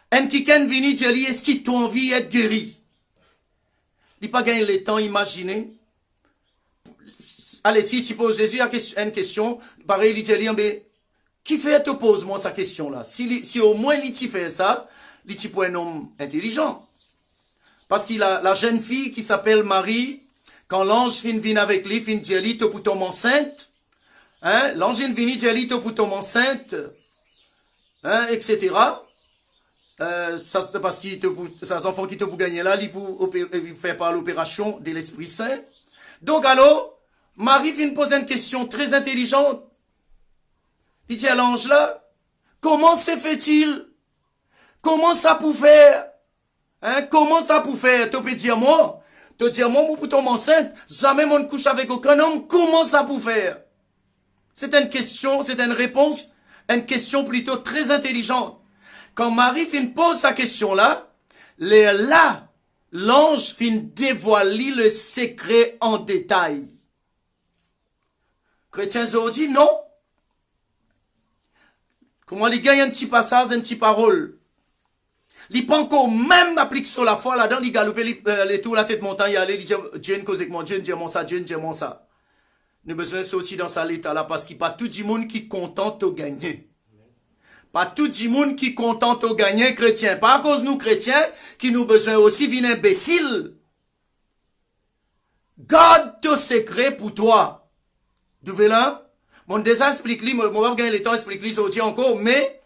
Un qui can vini dire, est-ce qu'il t'a envie d'être guéri? Il pas gagné le temps, imaginez. Allez, si tu poses Jésus une question, pareil, il dit, mais, qui fait te pose-moi sa question-là? Si au moins il fait ça, il est un homme intelligent. Parce qu'il a la jeune fille qui s'appelle Marie, quand l'ange vient avec lui, vient dire, tu pour tomber enceinte. Hein, l'ange vini dialito pour tomber enceinte, hein, etc. Ça c'est parce qu'il te ces enfants qui te pour gagner là, il pour faire par l'opération de l'Esprit Saint. Donc alors, Marie vient poser une question très intelligente. Il dit à l'ange là, comment se fait-il? Comment ça pour faire? Hein, comment ça pour faire? Tu peux dire moi, pour tomber enceinte, jamais mon couche avec aucun homme, comment ça pour faire? C'est une question, c'est une réponse, une question plutôt très intelligente. Quand Marie pose sa question-là, l'ange dévoile le secret en détail. Chrétiens aujourd'hui, non. Comment il gagne un petit passage, une petite parole. Il pas encore même applique sur la foi là-dedans, il galope les tours la tête montagne, il allait dire Dieu ne cause avec moi, Dieu ne dit mon ça, Dieu ne dit mon ça. Nous avons besoin de sortir dans sa l'état là parce qu'il n'y a pas tout le monde qui est content de gagner. Pas tout le monde qui est content de gagner chrétien. Pas à cause de nous chrétiens qui nous besoin aussi d'une imbécile. Garde ton secret pour toi. Vous voyez là? Mon déjà explique-lui, moi va gagner le temps explique-lui aujourd'hui encore, mais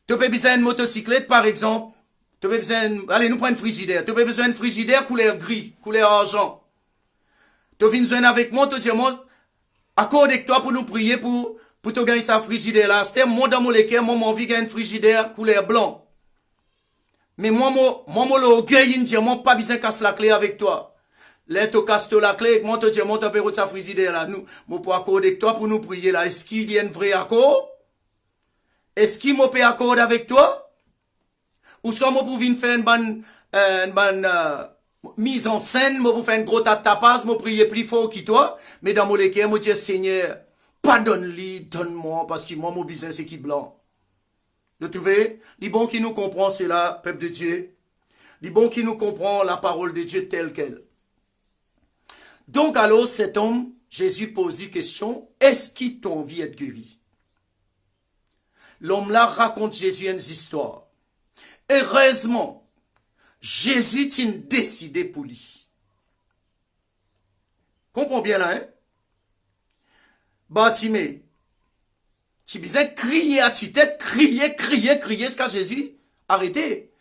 tu as besoin d'une motocyclette par exemple. Tu as besoin, allez, nous prenons une frigidaire. Tu as besoin d'une frigidaire couleur gris, couleur argent. Tu as besoin avec moi, tu dis moi, accorde avec toi pour nous prier pour te gagner sa frigidaire là. C'était moi dans mon équerre, moi, envie de gagner une frigidaire couleur blanc. Mais moi, l'orgueil, il dit, moi, pas besoin de casser la clé avec toi. Là, tu casses la clé, moi, tu dis, moi, tu as sa frigidaire là. Nous, moi, pour accorder avec toi pour nous prier là. Est-ce qu'il y a un vrai accord? Est-ce qu'il m'a peut accorder avec toi? Ou soit, moi, pour venir faire une bonne, mise en scène, moi, pour faire une grosse tapas, moi, prier plus fort que toi. Mais dans mon équerre, moi, dis, Seigneur, pardonne-lui, donne-moi, parce que moi, mon business, c'est qui blanc. Vous trouvez? Les bons qui nous comprend, c'est là, peuple de Dieu. Les bons qui nous comprend la parole de Dieu telle qu'elle. Donc, alors, cet homme, Jésus pose une question, est-ce qu'il t'a envie d'être guéri? L'homme là raconte Jésus une histoire. Heureusement, Jésus t'a décidé pour lui. Comprends bien là, hein? Bartimée, tu disais crier à tue-tête, crier, ce qu'a Jésus, arrêtez.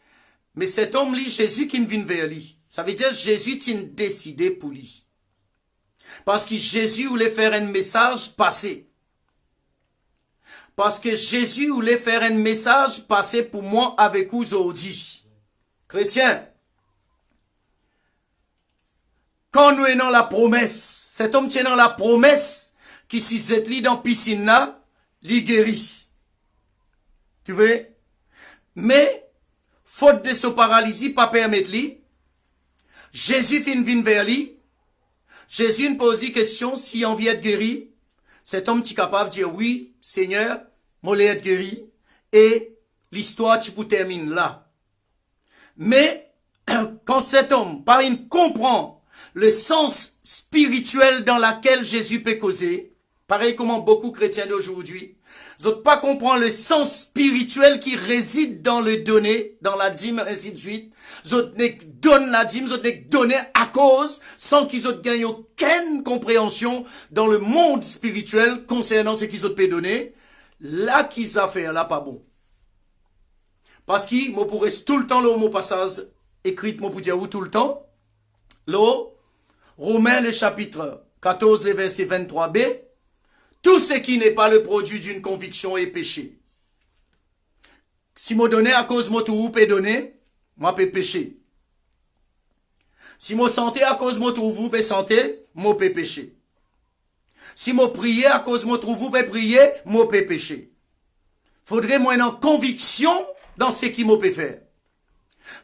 Mais cet homme-là, Jésus qui vient vers lui. Ça veut dire Jésus t'a décidé pour lui. Parce que Jésus voulait faire un message passé. Parce que Jésus voulait faire un message passé pour moi avec vous aujourd'hui. Chrétiens, quand nous avons la promesse, cet homme tient dans la promesse qui si vous êtes dans la piscine là, il guérit. Tu vois? Mais, faute de ce paralysie, pas permettre lui, Jésus vient vers lui. Jésus nous pose une question, s'il a envie d'être guéri, cet homme est capable de dire oui, Seigneur, moi je être guéri, et l'histoire tu peux terminer là. Mais, quand cet homme, par il comprend le sens spirituel dans lequel Jésus peut causer, pareil comme beaucoup de chrétiens d'aujourd'hui, vous n'avez pas comprendre le sens spirituel qui réside dans le donner, dans la dîme, ainsi de suite. Vous avez donné la dîme, vous avez donné à cause, sans qu'ils aient gagné aucune compréhension dans le monde spirituel concernant ce qu'ils ont pu donner. Là, qu'ils ont fait, là, pas bon. Parce que, moi, pourrais tout le temps, le mot passage écrit, moi, pour dire où tout le temps. Là, Romains, le chapitre 14, le verset 23b. Tout ce qui n'est pas le produit d'une conviction est péché. Si moi donné à cause moi tout peut donner, moi peux pécher. Si moi santé à cause moi tout vous peut santé, moi peux pécher. Si moi prier à cause moi tout vous peut prier, moi peux pécher. Faudrait moi une conviction dans ce qui moi peut faire.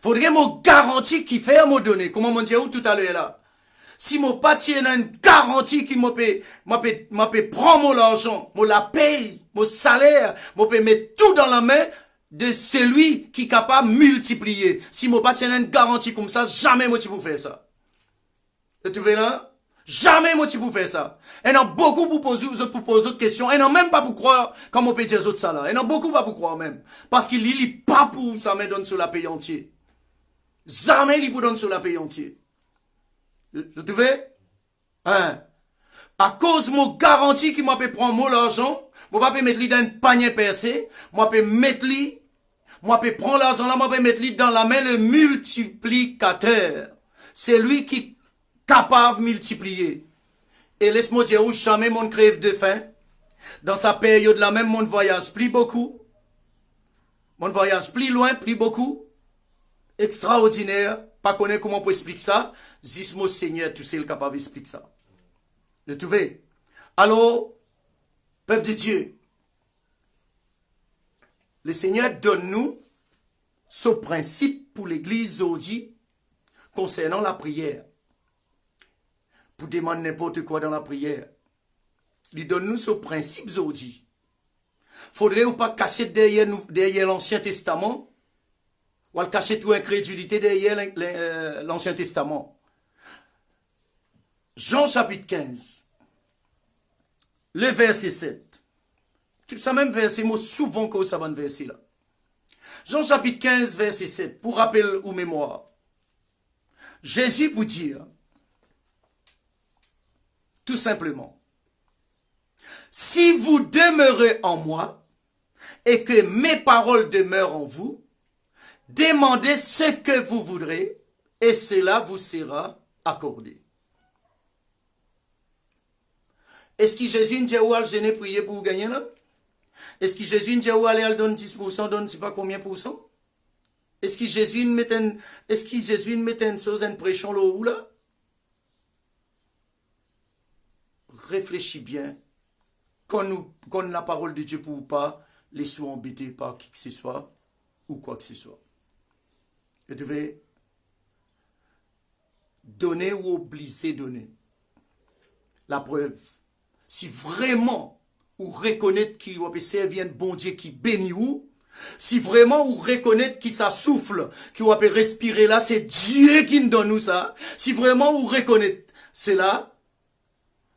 Faudrait moi garantie qui fait à moi donner. Comment mon Dieu tout à l'heure là. Si mon pati a une garantie qui m'a prendre mon argent, moi la paye, mon salaire, moi peut mettre tout dans la main de celui qui est capable de multiplier. Si mon pati a une garantie comme ça, jamais moi tu peux faire ça. Tu vois là? Jamais moi tu peux faire ça. Et non beaucoup pour poser autres questions. Et non même pas pour croire comme on peut dire autres ça là. Et non beaucoup pas pour croire même. Parce qu'il lit pas pour ça me donne sur la paye entière. Jamais il pour donne sur la paye entière. Je te veux? Hein? À cause de mon garantie qui m'a peut prendre mon argent, moi pas mettre lui dans un panier percé, moi peut mettre lui, moi peut prendre l'argent là, moi peut mettre lui dans la main le multiplicateur. C'est lui qui est capable de multiplier. Et laisse-moi dire où jamais mon crève de faim. Dans sa période là même, mon voyage plus beaucoup. Mon voyage plus loin, plus beaucoup. Extraordinaire. Pas connaître comment on peut expliquer ça. Dis-moi Seigneur, tu sais le capable d'expliquer ça. Vous trouvez? Alors, peuple de Dieu, le Seigneur donne-nous ce principe pour l'église aujourd'hui concernant la prière. Pour demander n'importe quoi dans la prière. Il donne-nous ce principe aujourd'hui. Faudrait ou pas cacher derrière l'Ancien Testament Ou elle cache toute incrédulité derrière l'Ancien Testament. Jean chapitre 15, le verset 7. Tout ça même verset, moi souvent que ça va verset là. Jean chapitre 15, verset 7, pour rappel ou mémoire. Jésus vous dit, tout simplement, si vous demeurez en moi et que mes paroles demeurent en vous, demandez ce que vous voudrez et cela vous sera accordé. Est-ce que Jésus ne dit où al gêner prier pour gagner là? Est-ce que Jésus ne dit où aller donne 10%, donne je sais pas combien pour cent? Est-ce que Jésus ne met une chose, une pression là ou là? Réfléchis bien. Quand la parole de Dieu pour pas, les soins embêtés par qui que ce soit ou quoi que ce soit. Vous devez donner ou obliger donner. La preuve. Si vraiment vous reconnaissez qu'il va servir un bon Dieu qui bénit vous, si vraiment vous reconnaissez qu'il ça souffle, qu'il va respirer là, c'est Dieu qui nous donne nous ça. Si vraiment vous reconnaissez cela,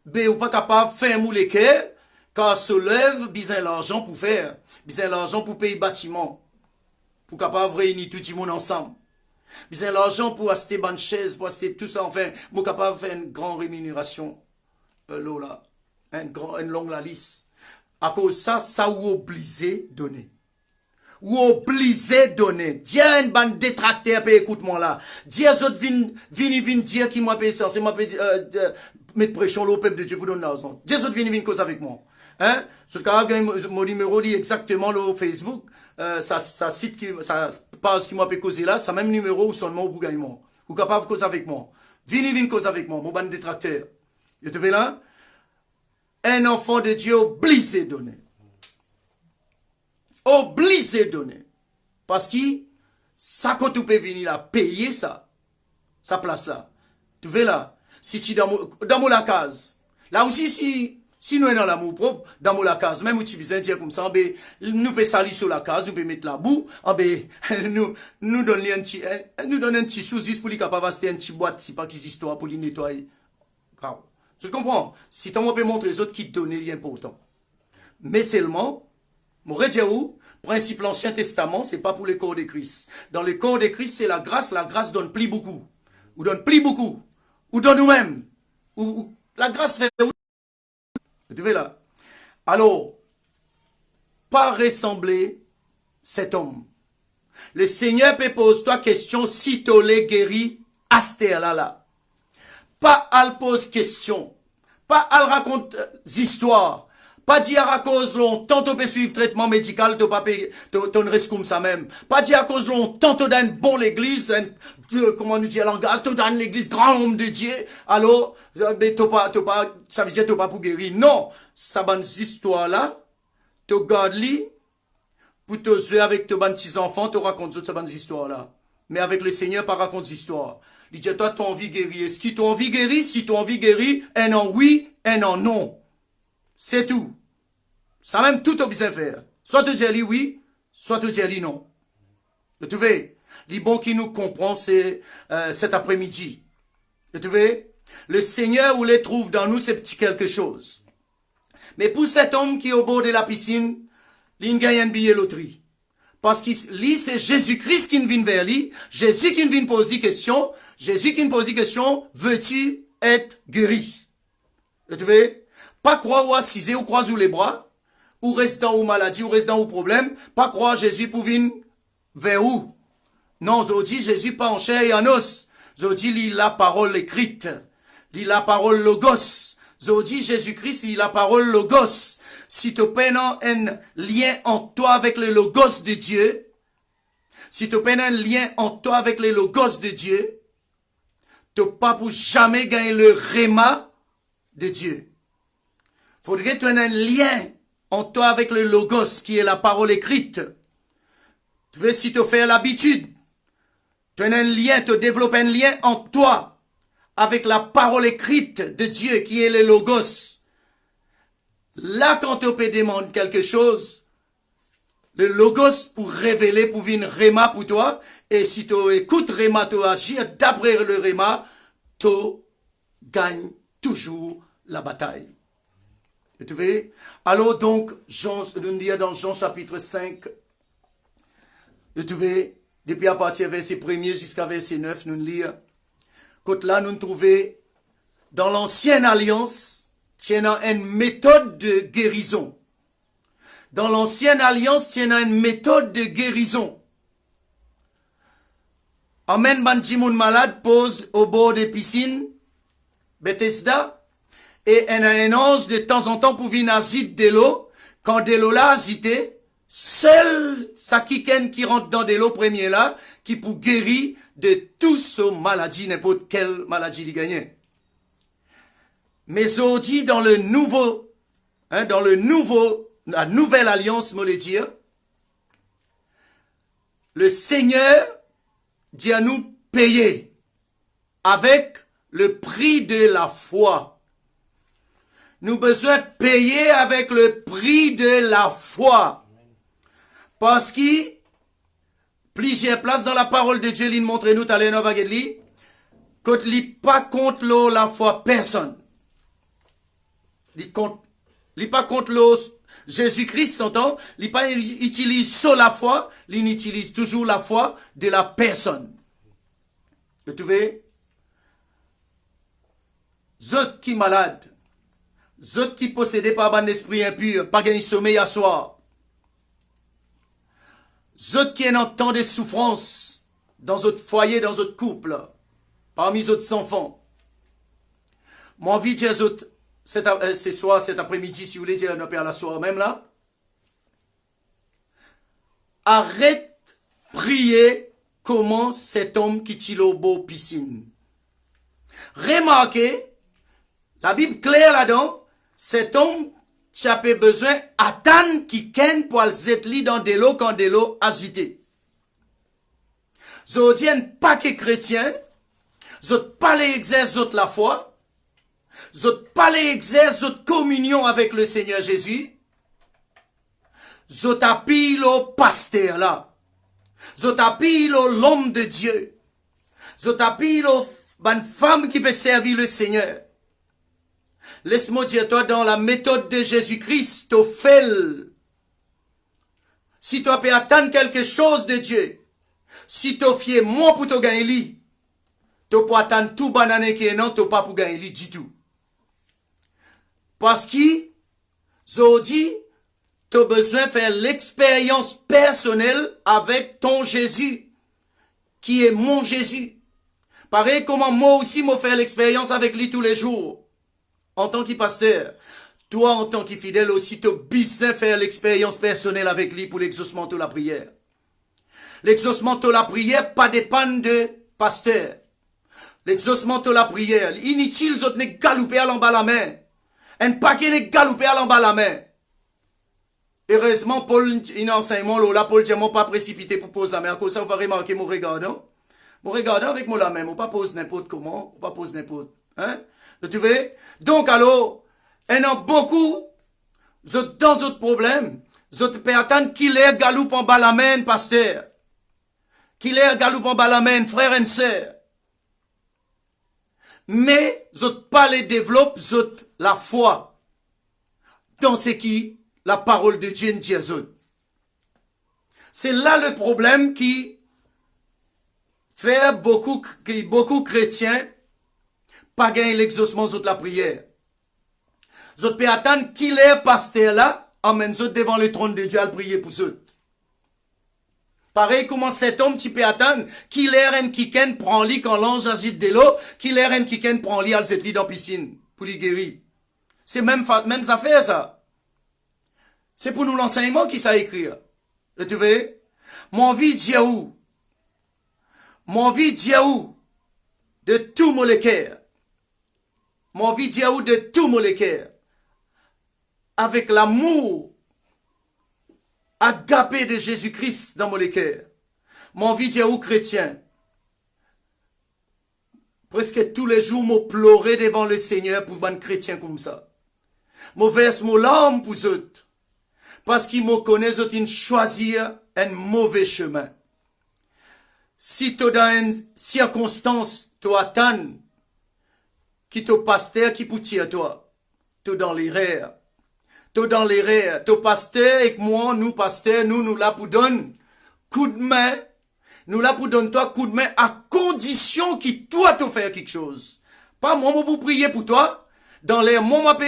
ben vous pas capable de faire mouler cœur, car se lève, besoin l'argent pour faire, besoin l'argent pour payer bâtiment, pour capable réunir tout le monde ensemble. Besoin l'argent pour acheter bonne chaise, pour acheter tout ça, enfin, pour capable de faire une grande rémunération, là, une longue la liste. À cause de ça, ça vous obligé de donner. Ou obligé de donner. Dieu a une bande détracteurs, écoute-moi là. Dieu autres vin dire qui m'a payé ça, c'est m'a payé, mettre pression au peuple de Dieu pour donner l'argent. Dieu autres vin cause avec moi. Hein? Ce cas mon numéro dit exactement le Facebook, ça cite qui, ça passe qui m'a payé causer là, ça même numéro ou son nom ou gagnement. Ou capable de cause avec moi. Vin cause avec moi, mon bande détracteur. Je te fais là? Un enfant de Dieu obligé de donner. Obligé de donner. Parce que ça quand tu peux venir là, payer ça. Sa place là. Tu veux là. Si dans la case. Là aussi, si nous sommes dans l'amour propre, dans la case, même si tu dire comme ça, nous pouvons salir sur la case, nous pouvons mettre la boue, nous donnons un petit sous-is pour les capables d'acheter un petit boîte, si pas qu'ils histoire pour les nettoyer. Tu comprends? Si tu peux montrer les autres qui te donnent rien important. Mais seulement, mon où, principe l'Ancien Testament, c'est pas pour le corps de Christ. Dans le corps de Christ, c'est la grâce donne plus beaucoup. Ou donne plus beaucoup. Ou donne nous-mêmes. Ou la grâce fait où? Tu veux là? Alors, pas ressembler cet homme. Le Seigneur peut poser toi question si tu l'es guéri à ce là. Pas à pose question. Pas à raconte histoires. Pas dire à cause longtemps tu peux suivre traitement médical, tu pas payer, ton reste comme ça même. Pas dire à cause longtemps tu donnes bon l'église, comment nous dire langage, tu donnes l'église grand homme de Dieu. Alors, ça veut dire tu pas pour guérir. Non, ça bonne histoire là, tu gardes li, pour te jouer avec tes petits enfants, tu racontes cette bonne histoire là. Mais avec le Seigneur, pas raconte histoire. Il dit, toi, tu as envie de guérir. Est-ce que tu as envie de guérir? Si tu as envie de guérir, un an oui, un an non. C'est tout. Ça même tout obligé de faire. Soit tu dis oui, soit tu dis non. Vous trouvez? Les bons qui nous comprend, c'est cet après-midi. Vous trouvez? Le Seigneur où les trouve dans nous, c'est petit quelque chose. Mais pour cet homme qui est au bord de la piscine, il gagne un billet loterie. Parce que lui, c'est Jésus-Christ qui vient vers lui. Jésus qui vient poser question. Jésus qui pose question, veux-tu être guéri? Vous trouvez? Pas croire ou assiser ou croiser les bras, ou rester dans une maladie, ou rester dans un problème. Pas croire Jésus pour venir vers où? Non, je dis Jésus pas en chair et en os. Je dis il la parole écrite. Il la parole logos. Je dis Jésus-Christ, il la parole logos. Si tu as un lien en toi avec le logos de Dieu, si tu as un lien en toi avec le logos de Dieu, tu n'as pas pour jamais gagner le réma de Dieu. Faudrait que tu aies un lien en toi avec le logos qui est la parole écrite. Tu veux, si tu fais l'habitude, tu as un lien, tu développes un lien en toi avec la parole écrite de Dieu qui est le logos. Là, quand tu peux demander quelque chose, le logos pour révéler, pour venir réma pour toi. Et si tu écoutes réma, tu agis d'après le réma, tu gagnes toujours la bataille. Et tu vois? Alors donc, Jean, nous dit dans Jean chapitre 5, et tu vois, depuis à partir verset 1er jusqu'à verset 9, nous lisons, quand là nous trouvons dans l'ancienne alliance, il y a une méthode de guérison. Dans l'ancienne alliance, il y a une méthode de guérison. Amen, bandimoun malade pose au bord des piscines, Bethesda, et il y a un ange de temps en temps pour venir agiter de l'eau. Quand de l'eau là agité, seul sa qui rentre dans de l'eau premier là, qui peut guérir de toute sa maladie, n'importe quelle maladie il gagne. Mais aujourd'hui, dans le nouveau, la nouvelle alliance, me le dire, le Seigneur dit à nous payer avec le prix de la foi. Nous besoin de payer avec le prix de la foi. Parce que plusieurs places dans la parole de Dieu, il montre nous, t'allez dans Vaguedli, quand il pas contre l'eau, la foi, personne. Il pas contre l'eau, Jésus-Christ s'entend, il pas utilise sur la foi, il utilise toujours la foi de la personne. Vous trouvez? Zot qui malade, zot qui possédé par un esprit impur, pas gagné sommeil à soir. Zot qui est en temps de souffrance, dans votre foyer, dans votre couple, parmi votre enfants. Mon envie de dire, ce soir, cet après-midi, si vous voulez dire, on à la soirée même là. Arrête, prier, comment cet homme qui tire au beau piscine. Remarquez, la Bible claire là-dedans, cet homme, tu as besoin attendre qui ken pour le zetli dans de l'eau quand de l'eau agitée. Zodien pas que chrétien, zot pas les exerce la foi, zot pas les exerce communion avec le Seigneur Jésus, zot appille au pasteur là, zot appille l'homme de Dieu, zot appille une femme qui peut servir le Seigneur. Laisse-moi dire toi dans la méthode de Jésus-Christ, tu fais. Si tu peux attendre quelque chose de Dieu, si tu fies moi pour te gagner, tu peux attendre tout banane qui est non, tu pas pour gagner du tout. Parce que, aujourd'hui, tu as besoin de faire l'expérience personnelle avec ton Jésus, qui est mon Jésus. Pareil comment moi aussi, moi faire l'expérience avec lui tous les jours. En tant que pasteur, toi en tant que fidèle aussi, tu as besoin de faire l'expérience personnelle avec lui pour l'exaucement de la prière. L'exaucement de la prière pas dépend de pasteur. L'exaucement de la prière, inutile de ne galouper à l'en bas la main. Un paquet ne galouper à l'en bas la main. Heureusement, Paul, il enseignement là, Paul dit, pas précipité pour poser la main. À cause ça, vous pas remarquer mon regard, non? Mon regard avec moi la main, on pas pose n'importe comment, on pas pose n'importe, hein? Tu vois? Donc, alors, il y en a beaucoup, dans d'autres problèmes, d'autres peut attendre qu'il ait galoupe en bas la main, pasteur. Qu'il ait galoupe en bas la main, frère et sœur. Mais, d'autres pas les développent, d'autres la foi. Dans ce qui, la parole de Dieu dit aux autres. C'est là le problème qui fait beaucoup chrétiens pas gagner l'exaucement de la prière. Vous pouvez attendre qu'il est pasteur là, emmène vous devant le trône de Dieu à prier pour eux. Pareil comment cet homme tu peux attendre qu'il est un kiken prend lit quand l'ange agite de l'eau, qu'il est un kiken prend lit à cette lit dans la piscine pour lui guérir. C'est même affaire ça. C'est pour nous l'enseignement qui ça écrire. Et tu vois? Mon vie Diaou. Mon vie Diaou. De tout mon cœur. Mon vie Diaou de tout mon cœur. Avec l'amour agapé de Jésus-Christ dans mon cœur. Mon vie Diaou chrétien. Presque tous les jours, moi pleurer devant le Seigneur pour un chrétien comme ça. Moi verse mon larme pour eux. parce qu'ils me connaissent, ils choisir un mauvais chemin. Si tu dans une circonstance, tu attends, qui te pasteur, qui pour tirer toi, tu dans l'erreur. Tu dans l'erreur. Tu pasteur et moi, nous pasteur, nous là pour donner coup de main. Nous là pour donner toi coup de main à condition que toi te faire quelque chose. Pas moi pour prier pour toi. Dans les moi peux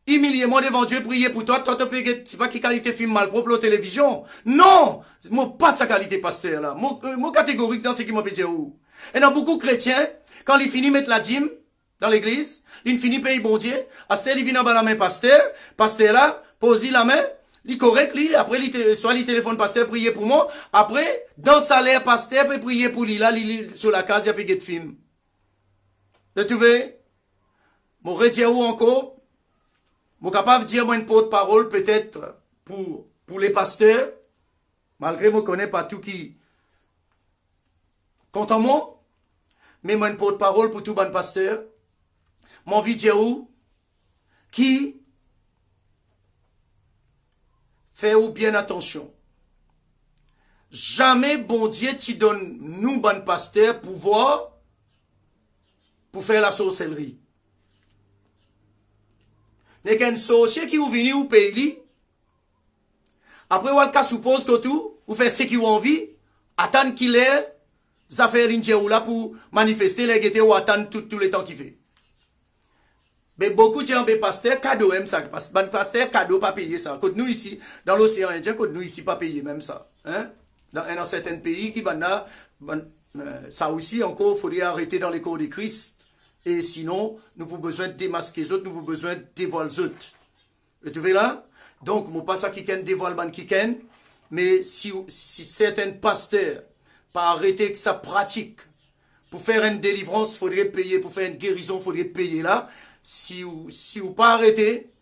humilier moi devant Dieu prier pour toi. Toi tu peux c'est pas qui qualité film mal propre la télévision. Non, moi pas sa qualité pasteur là. Moi catégorique dans ce qui m'a dire où. Et dans beaucoup de chrétiens quand ils finissent mettre la dîme dans l'église, ils finissent payer bon Dieu. Après ils viennent en bas la main pasteur là pose la main. Il correct, après, soit il téléphone pasteur, prier pour moi. Après, dans salaire pasteur, peut prier pour lui. Là, sur la case, il y a pas de film. Vous trouvez? Mon redire où encore? Mon capable de dire, moi, une porte-parole, peut-être, pour les pasteurs. Malgré, moi, connais pas tout qui, compte en moi. Mais moi, une porte-parole pour tout bon pasteur. Mon vidéo, qui, fais-vous bien attention. Jamais bon Dieu tu donne nous bon pasteur pouvoir pour faire la sorcellerie. N'est qu'un sorcier qui vous venu au pays. Après ou cas suppose que tout ou fait ce qui vous envie, attendre qu'il ait affaires ou là pour manifester les guettés ou attendre tout le temps qu'il fait. Mais beaucoup de gens, pasteur, cadeau, même ça. Pasteur, cadeau, pas payer ça. Quand nous ici, dans l'océan Indien, quand nous ici, pas payer même ça. Hein? Dans certains pays qui ça aussi, encore, il faudrait arrêter dans les corps de Christ. Et sinon, nous avons besoin de démasquer les autres, nous avons besoin de dévoiler les autres. Vous voyez là? Donc, moi, pas ça qui dévoile ban qui mais si certains pasteurs, pas arrêter que ça pratique, pour faire une délivrance, il faudrait payer, pour faire une guérison, il faudrait payer là. Si vous pas arrêter,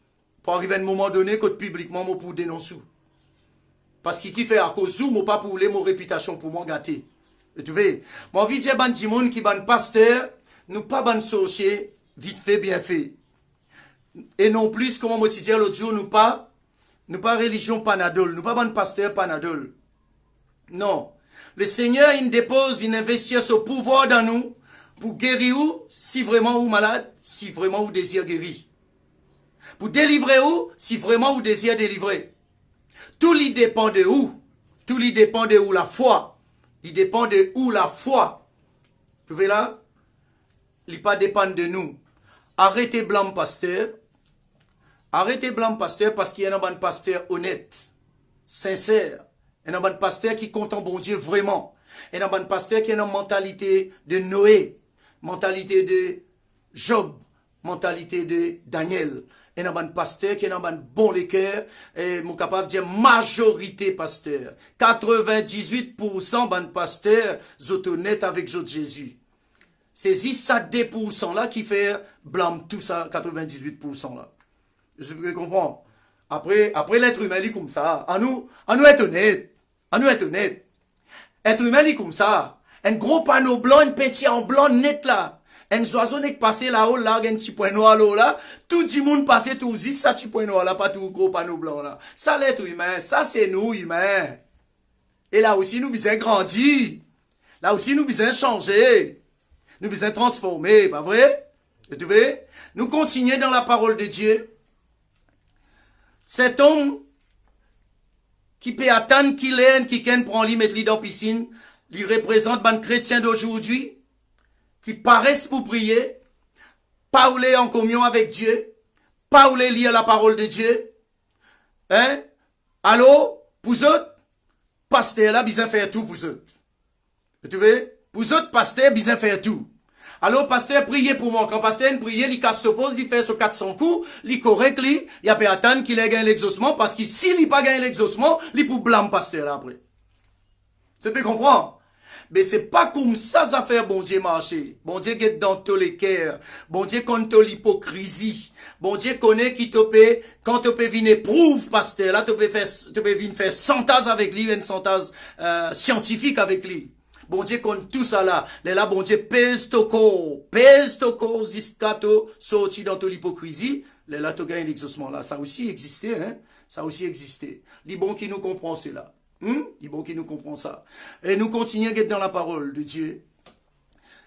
pour arriver à un moment donné, que publiquement, moi pour dénoncer. Parce qu'il qui fait à cause de moi, pas pour les mon réputation, pour moi gâter. Tu vois? Moi, envie de dire, ban Timon qui ban pasteur, nous pas ban sorcier, vite fait, bien fait. Et non plus, comme moi te dire l'autre jour, nous pas religion panadol, nous pas ban pasteur panadol. Non. Le Seigneur, il dépose, il investit son pouvoir dans nous, pour guérir ou, si vraiment ou malade, si vraiment ou désire guérir. Pour délivrer ou, si vraiment ou désire délivrer. Tout lui dépend de où. Tout lui dépend de où la foi. Il dépend de où la foi. Vous voyez là? Il pas dépend de nous. Arrêtez blanc pasteur. Arrêtez blanc pasteur parce qu'il y a un bon pasteur honnête, sincère. Un bon pasteur qui compte en bon Dieu vraiment. Un bon pasteur qui a une mentalité de Noé. Mentalité de Job, mentalité de Daniel. Et un bon pasteur qui est un bon cœur, et mon capable de dire majorité pasteur. 98% bon pasteur, sont honnêtes avec Jésus. C'est ça 2% là qui fait blâme tout ça, 98% là. Je peux comprendre. Après l'être humain, il est comme ça. À nous être honnête. À nous être honnête. Être humain, il est comme ça. Un gros panneau blanc, un petit en blanc net là. Un oiseau n'est passé là-haut, là, un petit point noir là. Tout le monde passe tout aussi, ça petit point noir là, pas tout gros panneau blanc là. Ça l'être humain, ça c'est nous humains. Et là aussi, nous besoin grandir. Là aussi, nous besoin changer. Nous besoin transformer, pas vrai? Vous trouvez? Nous continuons dans la parole de Dieu. Cet homme qui peut attendre qu'il aime, qui prend lui, mettre lui dans la piscine, il représente les chrétiens d'aujourd'hui, qui paraissent pour prier, pas aller en communion avec Dieu, pas aller lire la parole de Dieu. Hein? Allô? Pour eux, pasteur là, besoin faire tout pour eux. Vous trouvez? Pour eux, pasteur, besoin faire tout. Alors, pasteur, priez pour moi. Quand pasteur prie, il casse son pose, il fait ce 400 coups, il correct, il a pas attendre qu'il ait gagné l'exaucement, parce que s'il n'a pas gagné l'exaucement, il peut blâmer pasteur là après. Tu peux comprendre? Mais c'est pas comme ça, ça fait bon Dieu marcher. Bon Dieu est dans tous les cœurs. Bon Dieu compte l'hypocrisie. Bon Dieu connaît qui te peut, quand tu peux venir prouve, pasteur, là, tu peux venir faire santage avec lui, une santage, scientifique avec lui. Bon Dieu compte tout ça là. Là, bon Dieu pèse ton corps, jusqu'à sorti dans ton l'hypocrisie. Là, tu gagnes l'exaucement là. Ça aussi existait, hein. Ça a aussi existé. Les bons qui nous comprend cela. Les bons qui nous comprend ça. Et nous continuons à être dans la parole de Dieu.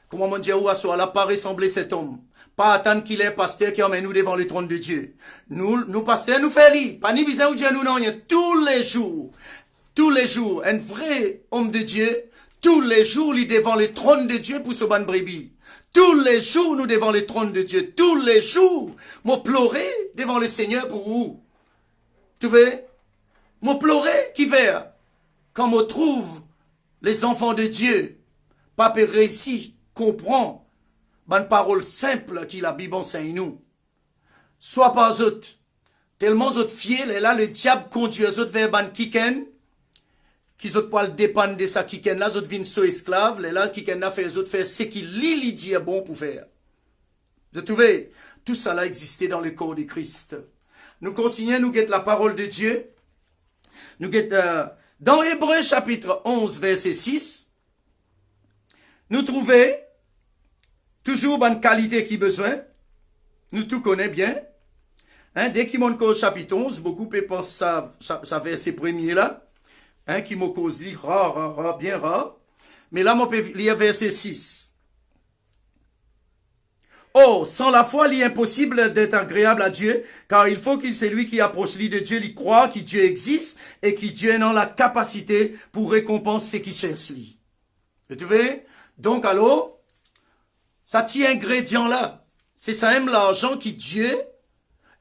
Comment mon Dieu a soit là, pas ressembler cet homme. Pas attendre qu'il est pasteur qui emmène nous devant le trône de Dieu. Nous pasteurs, nous faisons lire. Pas ni besoin de Dieu nous non, tous les jours, un vrai homme de Dieu, tous les jours, il est devant le trône de Dieu pour ce ban brebis. Tous les jours, nous devant le trône de Dieu. Tous les jours, moi pleurer devant le Seigneur pour vous. Tu vois? Moi pleurer qui fait? Quand on trouve les enfants de Dieu, pas réussi, comprend, une parole simple qui la Bible enseigne nous. Soit pas autres, tellement autres fiers, et là le diable conduit les autres vers ban kiken, qui autres pas dépendre de ça kiken là, autres viennent sous esclaves, les là kiken là fait les autres faire ce qu'il dit est bon pour faire. Vous trouvez? Tout ça là existait dans le corps de Christ. Nous continuons, nous guettons la parole de Dieu. Nous guettons, dans Hébreux chapitre 11, verset 6, nous trouvons toujours bonne qualité qui besoin. Nous tout connaissons bien. Dès qu'il monte au chapitre 11, beaucoup peuvent penser ça verset premier là. Qui m'a causé rare, bien rare. Mais là, on peut lire verset 6. Oh, sans la foi, il est impossible d'être agréable à Dieu, car il faut que celui qui approche lui de Dieu, lui croit que Dieu existe et que Dieu est dans la capacité pour récompenser ceux qui cherchent lui. Tu vois? Donc, alors, ça tient ingrédient là. C'est ça même l'argent que Dieu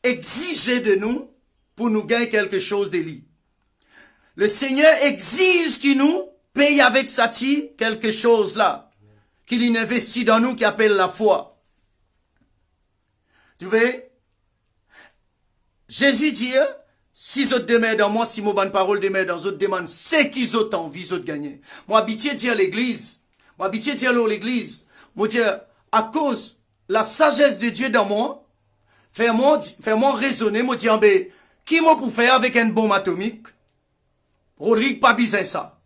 exigeait de nous pour nous gagner quelque chose de lui. Le Seigneur exige qu'il nous paye avec Sati quelque chose là, qu'il investit dans nous qui appelle la foi. Tu vois? Jésus dit, si vous demeurez dans moi, si mon bonne parole demeure dans votre demande, c'est qu'ils ont envie de gagner. Moi, habitué dire l'église, moi, habitué dire l'église, moi, dire, à cause la sagesse de Dieu dans moi, fais-moi raisonner, moi, dire, qui m'a pour faire avec une bombe atomique? Rodrigue, pas besoin ça.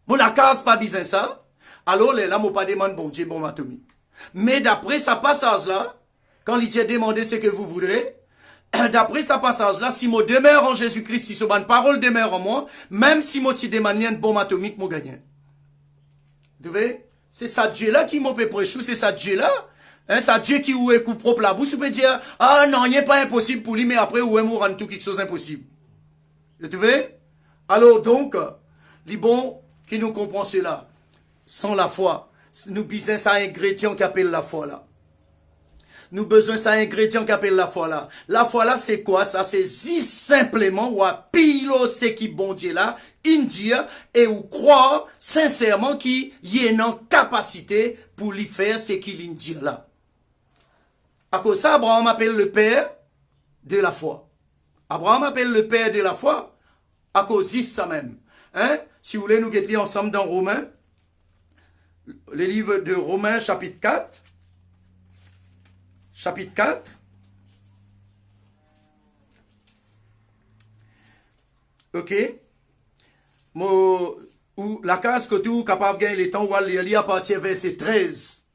Mon la case, pas besoin ça. Alors, là, moi, pas demande bon Dieu, bombe atomique. Mais d'après ce passage-là, quand il t'a demandé ce que vous voudrez, d'après ce passage-là, si moi demeure en Jésus-Christ, si ce bonne parole demeure en moi, même si moi tu demandes une bombe atomique, moi gagne. Tu vois? C'est ça Dieu-là qui m'a fait prêcher, c'est ça Dieu-là. Ça Dieu qui ou est coup propre la bouche, tu peux dire, ah non, il n'est pas impossible pour lui, mais après, ou est nous rendre tout quelque chose impossible. Tu vois? Alors donc, les bons qui nous comprennent cela, sans la foi, nous besoin ça ingrédient qui appelle la foi là. Nous besoin ça ingrédient qui appelle la foi là. La foi là c'est quoi ça? C'est si simplement ou à pilo ce qui bon Dieu là, dire et ou croire sincèrement qu'il y a une capacité pour lui faire ce qu'il dit là. À cause ça, Abraham appelle le père de la foi. Abraham appelle le père de la foi. À cause de ça même. Si vous voulez nous guetter ensemble dans Romains, le livre de Romains chapitre 4. Chapitre 4. Ok. Ou la case que tu es capable de gagner le temps, ou aller lire à partir verset 13.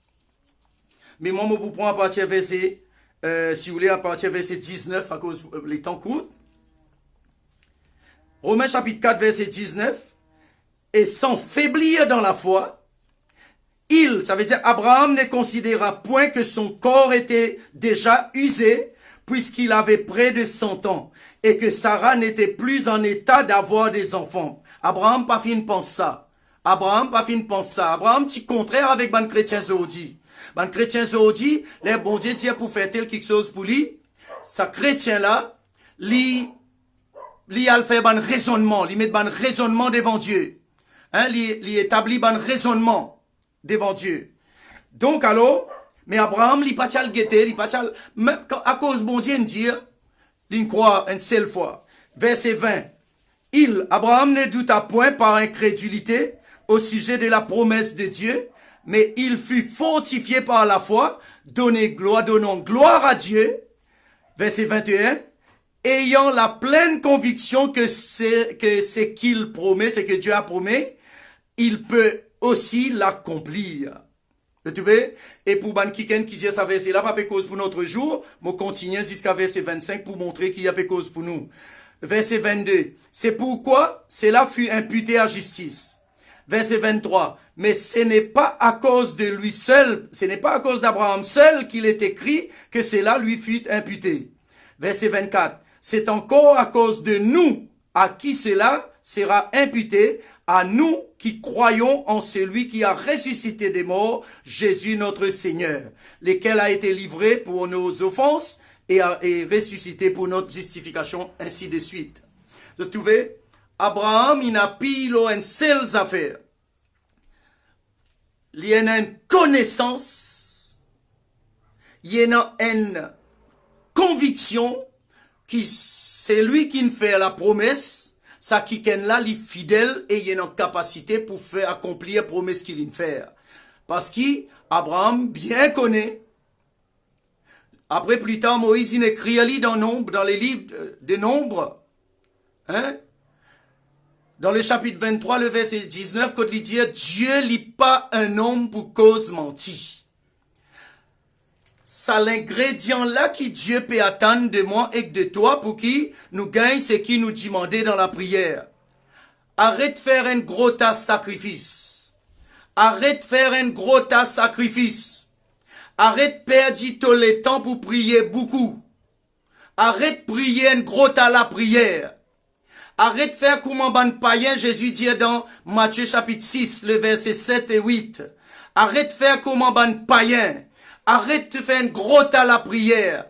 Mais moi, je vous prends à partir verset, si vous voulez, à partir verset 19, à cause les temps courts. Romains chapitre 4, verset 19. Et sans faiblir dans la foi, ça veut dire Abraham ne considéra point que son corps était déjà usé, puisqu'il avait près de 100 ans, et que Sarah n'était plus en état d'avoir des enfants. Abraham pas fin pense ça. Abraham pas fin pense ça. Abraham, petit contraire avec ban chrétien Zodi. Ban chrétien Zodi, les bon Dieu tient pour faire tel quelque chose pour lui. Ça chrétien là, lui a fait ban raisonnement, lui met ban raisonnement devant Dieu. Lui établit ban raisonnement devant Dieu. Donc alors, mais Abraham, il pas le guetter, il pas même à cause bon Dieu dire, il croit une seule fois. Verset 20. Abraham ne douta point par incrédulité au sujet de la promesse de Dieu, mais il fut fortifié par la foi, donnant gloire à Dieu. Verset 21. Ayant la pleine conviction que ce qu'il promet, ce que Dieu a promis, il peut aussi l'accomplir. Tu vois? Et pour Ban Kiken qui dit ça verset là, pas cause pour notre jour, mais continue jusqu'à verset 25 pour montrer qu'il y a cause pour nous. Verset 22. C'est pourquoi cela fut imputé à justice. Verset 23. Mais ce n'est pas à cause de lui seul, ce n'est pas à cause d'Abraham seul qu'il est écrit que cela lui fut imputé. Verset 24. C'est encore à cause de nous à qui cela sera imputé, à nous qui croyons en celui qui a ressuscité des morts, Jésus notre Seigneur, lequel a été livré pour nos offenses et ressuscité pour notre justification, ainsi de suite. Vous trouvez, Abraham, il n'a pas une seule affaire. Il y a une connaissance, il y a une conviction qui c'est lui qui fait la promesse, ça qui est là, il est fidèle et il a une capacité pour faire accomplir la promesse qu'il vient faire. Parce qu'Abraham bien connaît. Après, plus tard, Moïse il écrit dans les livres de Nombres, hein? Dans le chapitre 23, le verset 19, quand il dit « Dieu n'est pas un homme pour cause mentie ». C'est l'ingrédient là que Dieu peut attendre de moi et de toi pour qu'il nous gagne ce qu'il nous demandait dans la prière. Arrête de faire un gros tas de sacrifice. Arrête de faire un gros tas de sacrifice. Arrête de perdre tout le temps pour prier beaucoup. Arrête de prier un gros tas la prière. Arrête de faire comme un ban païen, Jésus dit dans Matthieu chapitre 6, le verset 7 et 8. Arrête de faire comme un ban païen. Arrête de faire un gros tas la prière.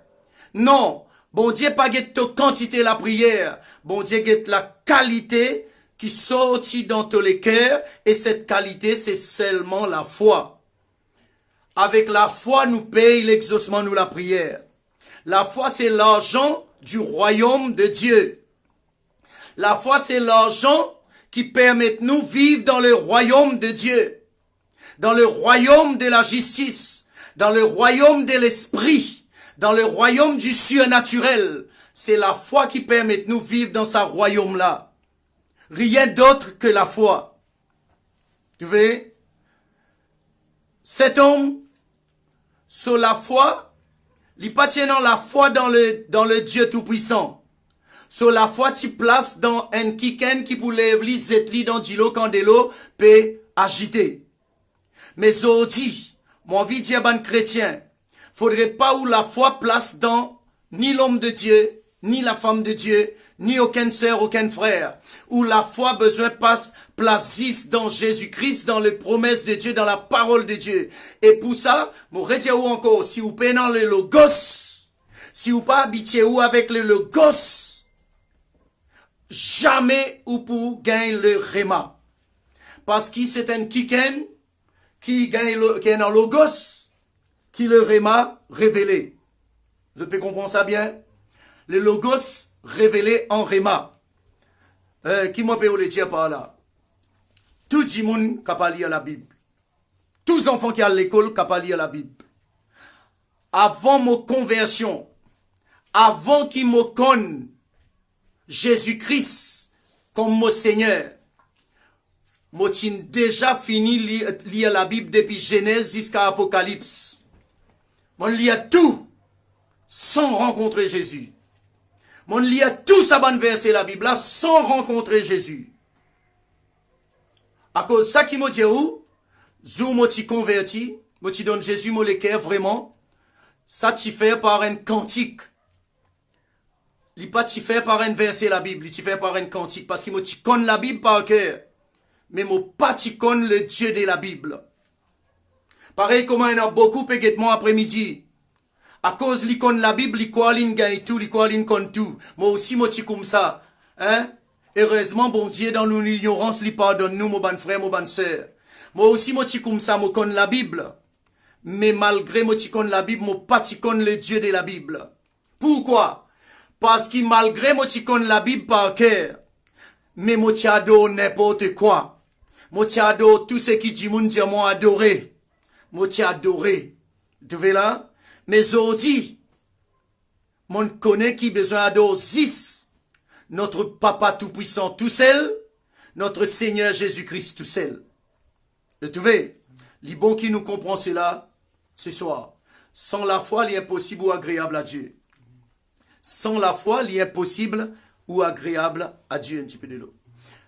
Non, bon Dieu pas guette ta quantité la prière. Bon Dieu guette la qualité qui sortit dans tous les cœurs. Et cette qualité, c'est seulement la foi. Avec la foi, nous payons l'exaucement, nous la prière. La foi, c'est l'argent du royaume de Dieu. La foi, c'est l'argent qui permet de nous vivre dans le royaume de Dieu. Dans le royaume de la justice. Dans le royaume de l'esprit. Dans le royaume du surnaturel. C'est la foi qui permet de nous vivre dans ce royaume-là. Rien d'autre que la foi. Tu vois? Cet homme, sur la foi, il n'est pas tenant la foi dans le Dieu Tout-Puissant. Sur la foi, tu places dans un kiken qui pour lever zetli dans dilo candelo peut agiter. Mais aujourd'hui, mon envie dire ban chrétien, faudrait pas où la foi place dans ni l'homme de Dieu, ni la femme de Dieu, ni aucune sœur, aucun frère. Où la foi besoin place dans Jésus-Christ, dans les promesses de Dieu, dans la parole de Dieu. Et pour ça, mon redire ou encore, si vous prenez le logos, si vous pas habitué ou avec le logos, jamais ou pour gagner le réma. Parce que c'est un kiken qui gagne qui est un logos qui le réma révélé. Vous pouvez comprendre ça bien? Le logos révélé en réma. Qui m'a peut le dire par là? Tout le monde qui a lire la Bible. Tous les enfants qui sont à l'école qui a lire la Bible. Avant ma conversion, avant qu'ils me connaissent Jésus-Christ comme mon Seigneur, moi j'ai déjà fini lire la Bible depuis Genèse jusqu'à Apocalypse. Moi lis tout sans rencontrer Jésus. Moi lis tout ça bonne verset la Bible là sans rencontrer Jésus. À cause de ça qui m'a dit où, zou moi t'y converti, moi t'y donne Jésus mon le cœur vraiment, ça t'y fait par un cantique. Il n'est pas fait par un verset la Bible, il fait par un cantique. Parce qu'il me connaît la Bible par cœur. Mais moi pas connaît le Dieu de la Bible. Pareil comme il y en a beaucoup péguettement après-midi. À cause il connaît la Bible, il croit qu'il gagne tout, il croit qu'il connaît tout. Moi aussi moi comme ça. Hein? Heureusement, bon Dieu, dans l'ignorance, il pardonne nous, mon bon frère, mon bonne sœur. Moi aussi moi comme ça, moi connais la Bible. Mais malgré moi connais la Bible, moi pas connais le Dieu de la Bible. Pourquoi? Parce que malgré moi tu connais la Bible par cœur, mais moi tu adore n'importe quoi. Moi tu adore tout ce qui dit mon Dieu moi adoré. Moi tu adoré. Tu vois là? Mais aujourd'hui, mon connaît qui besoin d'adorer notre Papa tout-puissant tout seul, notre Seigneur Jésus-Christ tout seul. Tu vois? Les bons qui nous comprend cela, ce soir. Sans la foi, il est impossible ou agréable à Dieu. Sans la foi, il est impossible ou agréable à Dieu un petit peu de l'eau.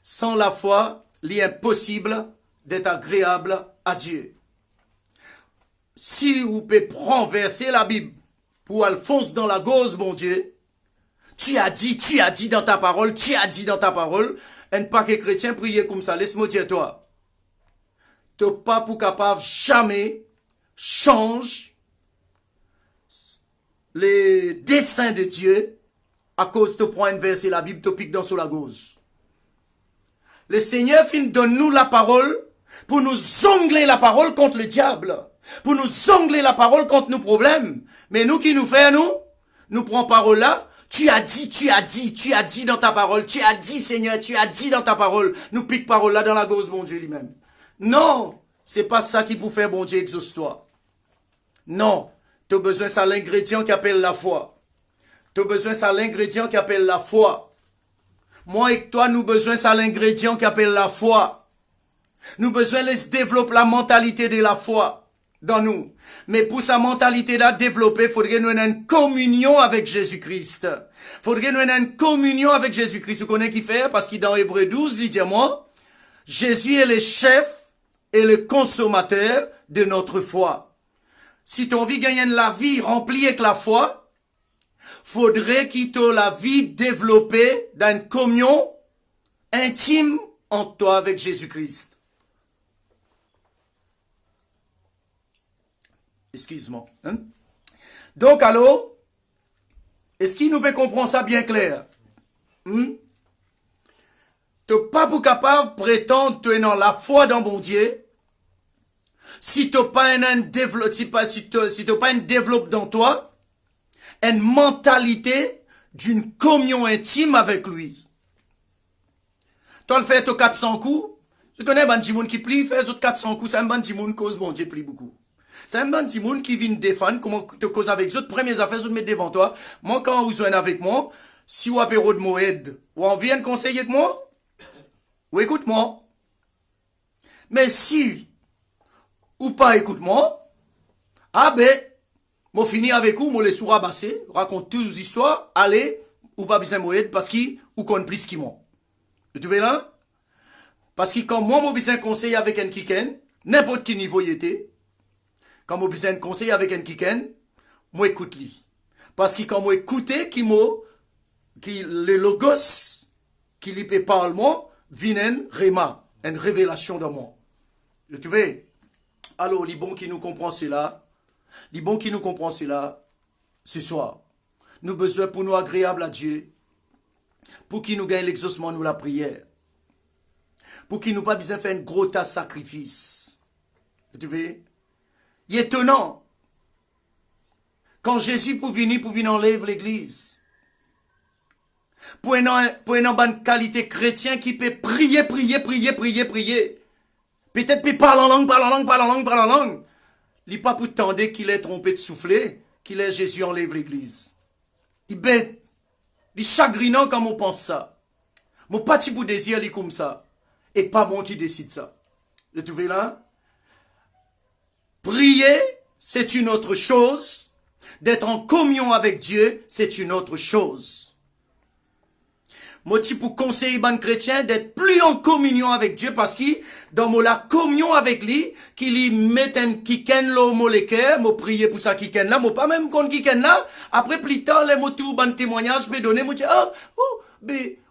Sans la foi, il est impossible d'être agréable à Dieu. Si vous pouvez renverser la Bible pour Alphonse dans la gauze, mon Dieu, tu as dit dans ta parole, un paquet chrétien prier comme ça, laisse-moi dire toi. Tu n'es pas pour capable jamais change les desseins de Dieu à cause de prendre un verset la Bible, tu piques dans sous la gauze. Le Seigneur donne-nous la parole pour nous ongler la parole contre le diable, pour nous ongler la parole contre nos problèmes. Mais nous qui nous faisons, nous prenons parole là, tu as dit dans ta parole, tu as dit Seigneur, tu as dit dans ta parole, nous pique parole là dans la gauze, mon Dieu lui-même. Non, c'est pas ça qui peut faire bon Dieu exauce-toi. Non, tu as besoin de l'ingrédient qui appelle la foi. Tu as besoin de l'ingrédient qui appelle la foi. Moi et toi, nous besoin de l'ingrédient qui appelle la foi. Nous besoin de développer la mentalité de la foi dans nous. Mais pour sa mentalité là développer, faudrait nous avoir une communion avec Jésus-Christ. Faudrait nous avoir une communion avec Jésus-Christ. Vous connaissez qui fait? Parce qu'il dans Hébreux 12, il dit moi, Jésus est le chef et le consommateur de notre foi. Si ton vie gagne la vie remplie avec la foi, faudrait qu'il t'ait la vie développée dans une communion intime entre toi avec Jésus-Christ. Excuse-moi. Hein? Donc, alors, est-ce qu'il nous fait comprendre ça bien clair? Tu n'es pas pour capable de prétendre tu es dans la foi dans mon Dieu si tu n'as pas un développe dans toi une mentalité d'une communion intime avec lui. Toi le fais 400 coups, je connais un petit monde qui plie, fait 400 coups, c'est un petit monde cause bon Dieu plie beaucoup. C'est un petit monde qui vient défendre, comment te cause avec les autres, premières affaires, vous mettez devant toi. Moi, quand vous joignez avec moi, si vous avez de moed, ou on vient conseiller avec moi, ou écoute-moi. Mais si, ou pas écoute-moi, ah ben, moi fini avec vous, moi les sous rabassés, raconte toutes les histoires, allez, ou pas besoin de moed, parce qu'il, ou qu'on plus qui moi. Tu vois là? Parce que quand moi, besoin de conseiller avec un kiken, n'importe quel niveau il était, quand moi besoin de conseiller avec un kiken, moi écoute lui. Parce que quand moi écouter qui le logos, qui lui parle moi, vient une révélation dans moi. Tu vois? Alors, les bons qui nous comprend cela, ce soir, nous besoin pour nous agréable à Dieu, pour qu'il nous gagne l'exaucement nous la prière, pour qu'il nous pas besoin de faire un gros tas de sacrifices. Tu vois? Il est étonnant, quand Jésus pour venir enlever l'église, pour une bonne qualité chrétien qui peut prier, peut-être peut parler en langue, il n'est pas pour tendre qu'il est trompé de souffler, qu'il est Jésus enlève l'église. Il bête. Il est chagrinant quand on pense ça. Mon petit bout désir, il est comme ça. Et pas moi qui décide ça. Vous trouvez là? Prier, c'est une autre chose. D'être en communion avec Dieu, c'est une autre chose. Moi, pour conseiller ban chrétien d'être plus en communion avec Dieu parce que dans la communion avec lui, qu'il lui mette un kiken là au molécaire, moi prier pour ça kiken là, moi pas même contre kiken là, après plus tard, les mots tout ban témoignage, me donner, moi dis,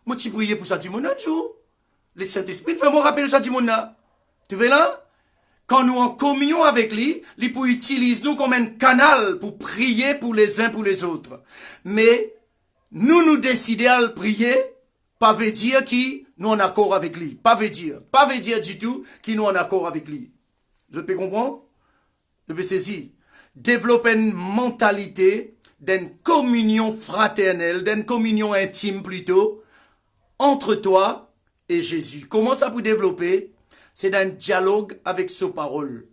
moi tu prier pour ça du monde un jour. Le Saint-Esprit fait moi rappeler ça du monde là. Tu veux là? Quand nous en communion avec lui, il peut utiliser nous comme un canal pour prier pour les uns pour les autres. Mais, nous décider à le prier, pas veut dire qu'il nous en accord avec lui. Pas veut dire du tout qu'il nous en accord avec lui. Je peux comprendre? Je peux saisir. Développer une mentalité d'une communion fraternelle, d'une communion intime plutôt, entre toi et Jésus. Comment ça peut développer? C'est d'un dialogue avec sa parole.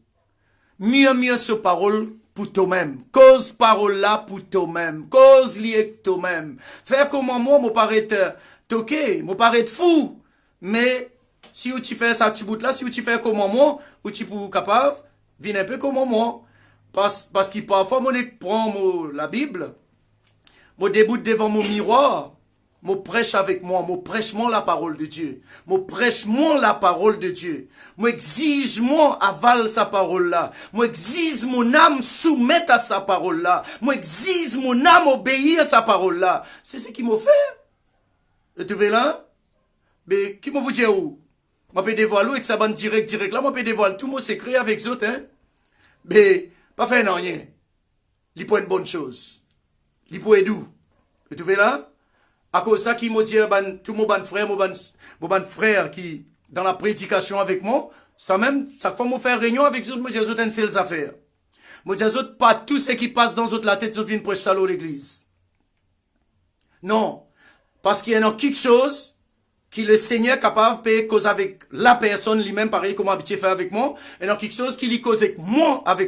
Mieux sa parole pour toi-même. Cause parole là pour toi-même. Cause liée toi-même. Faire comme moi paraît toqué, me paraît fou. Mais, si tu fais ça petit bout là, si tu fais comme moi, ou tu es capable, viens un peu comme moi. Parce que parfois, moi, prends la Bible, moi, déboute devant mon miroir, Moi prêche avec moi prêche-moi la parole de Dieu. Moi prêche-moi la parole de Dieu. Moi exige-moi aval sa parole là. Moi exige mon âme soumettre à sa parole là. Moi exige mon âme obéir à sa parole là. C'est ce qu'il m'a fait. Et tu vois là? Mais qui m'a vous dire où? Moi peux dévoiler avec sa bande direct là. Moi peux dévoiler tout mon secret avec autres hein. Mais pas faire non rien. Il pour une bonne chose. Il pour doux. Et tu vois là? À cause de ça, qui m'a dit, tout mon bon frère qui, dans la prédication avec moi, ça même, ça fait me faire réunion avec eux, moi, j'ai autres une seule affaire. Moi, j'ai autres pas tout ce qui passe dans la tête, autres viennent prêcher ça à l'église. Non. Parce qu'il y a quelque chose qui le Seigneur est capable de payer cause avec la personne lui-même, pareil comme habitué faire avec moi. Et dans quelque chose qui lui cause avec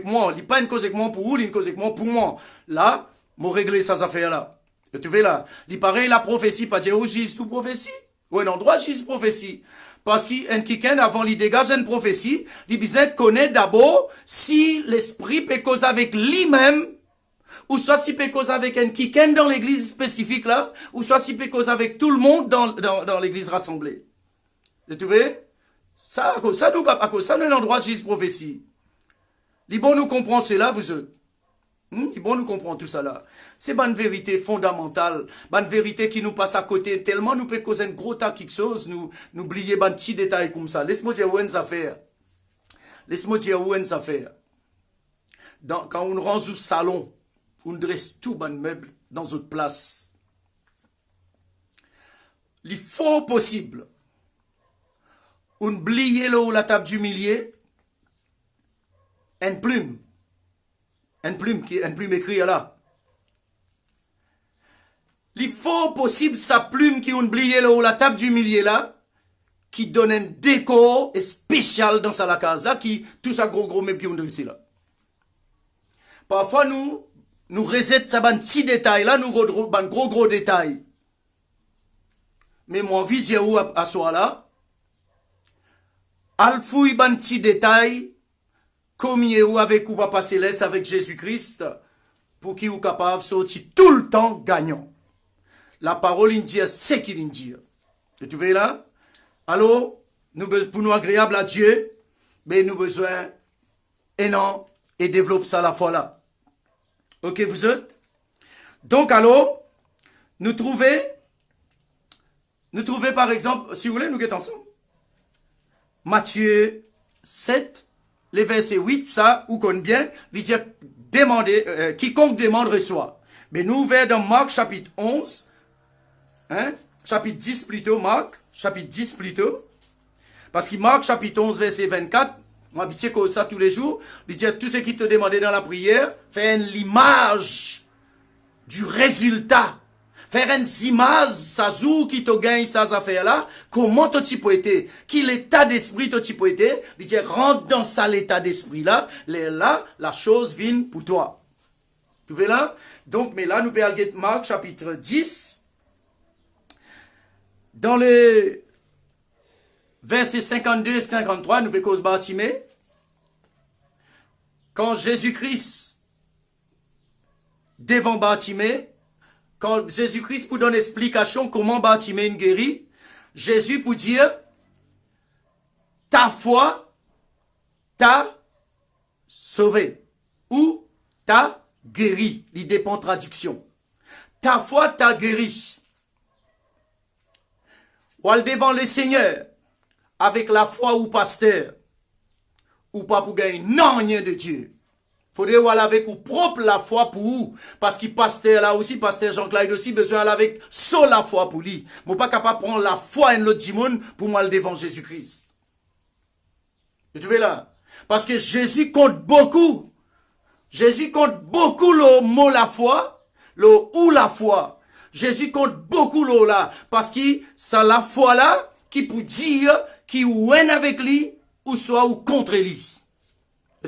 moi. Il n'est pas une cause avec moi pour vous, il une cause avec moi pour moi. Là, moi, régler ces affaires-là. Et tu vois là, il paraît la prophétie, pas dire, oh, j'ai tout prophétie. Ou un endroit, j'ai prophétie. Parce qu'un quelqu'un, avant, il dégage une prophétie, il besoin de connaître d'abord si l'esprit peut causer avec lui-même, ou soit s'il peut causer avec un quelqu'un dans l'église spécifique là, ou soit s'il peut causer avec tout le monde dans l'église rassemblée. Et tu vois? Ça, à cause ça, nous, un endroit, j'ai prophétie. Les bons nous comprend cela, vous autres. Bon, nous comprenons tout ça là. C'est une vérité fondamentale, une vérité qui nous passe à côté, tellement nous peut causer un gros tas quelque chose, nous oublier un petit détail comme ça. Laisse-moi dire où est-ce affaire. Quand on range au salon, on dresse tout ban meuble dans notre place. Il faut possible. On oublie la table du milieu, une plume. Une plume écrite là. Il faut possible sa plume qui oublie la table du milieu là, qui donne un décor spécial dans sa case là, qui, tout ça gros meuble qui on ici là. Parfois nous reset ça ban petit détail là, nous redrou ban gros détail. Mais mon envie de dire où à soi là, al fouille ban petit détail, comme ou avec ou Papa Céleste, avec Jésus-Christ, pour qu'il soit capable de sortir tout le temps gagnant. La parole dit ce qu'il dit. Et tu vois là? Alors, pour nous agréable à Dieu, mais nous besoin non et développe ça la foi là. Ok, vous êtes? Donc alors, nous trouvons par exemple, si vous voulez, nous guettons ensemble. Matthieu 7, les versets 8, ça, ou connaît bien, il dit, demandez, quiconque demande reçoit. Mais nous ouvrons dans Marc chapitre 11, chapitre 10 plutôt, Marc, chapitre 10 plutôt, parce que Marc chapitre 11, verset 24, moi, je comme ça tous les jours, il dit, tout ce qui te demandait dans la prière, fais l'image du résultat. Faire une image, ça joue qui te gagne ces affaires-là, comment tu peux être, quel état d'esprit tu peux être, il dit, rentre dans ça l'état d'esprit-là, là, la chose vient pour toi. Tu vois là? Donc, mais là, nous pouvons aller Marc chapitre 10, dans les versets 52 et 53, nous pouvons Bartimée, quand Jésus-Christ, devant Bartimée, quand Jésus-Christ pour donner explication comment Bartimée est guéri, Jésus pour dire, ta foi t'a sauvé. Ou t'a guéri. Il dépend de traduction. Ta foi t'a guéri. Ou al devant le Seigneur, avec la foi ou pasteur, ou pas pour gagner non rien de Dieu. Faudrait aller avec ou propre la foi pour vous. Parce qu'il pasteur là aussi, pasteur Jean-Claude aussi, besoin d'aller avec seule la foi pour lui. Moi pas capable de prendre la foi en l'autre monde pour moi le devant Jésus-Christ. Tu vois là? Parce que Jésus compte beaucoup. Jésus compte beaucoup le mot la foi, le ou la foi. Jésus compte beaucoup le là. Parce que c'est la foi là qui peut dire qui ou est avec lui ou soit ou contre lui.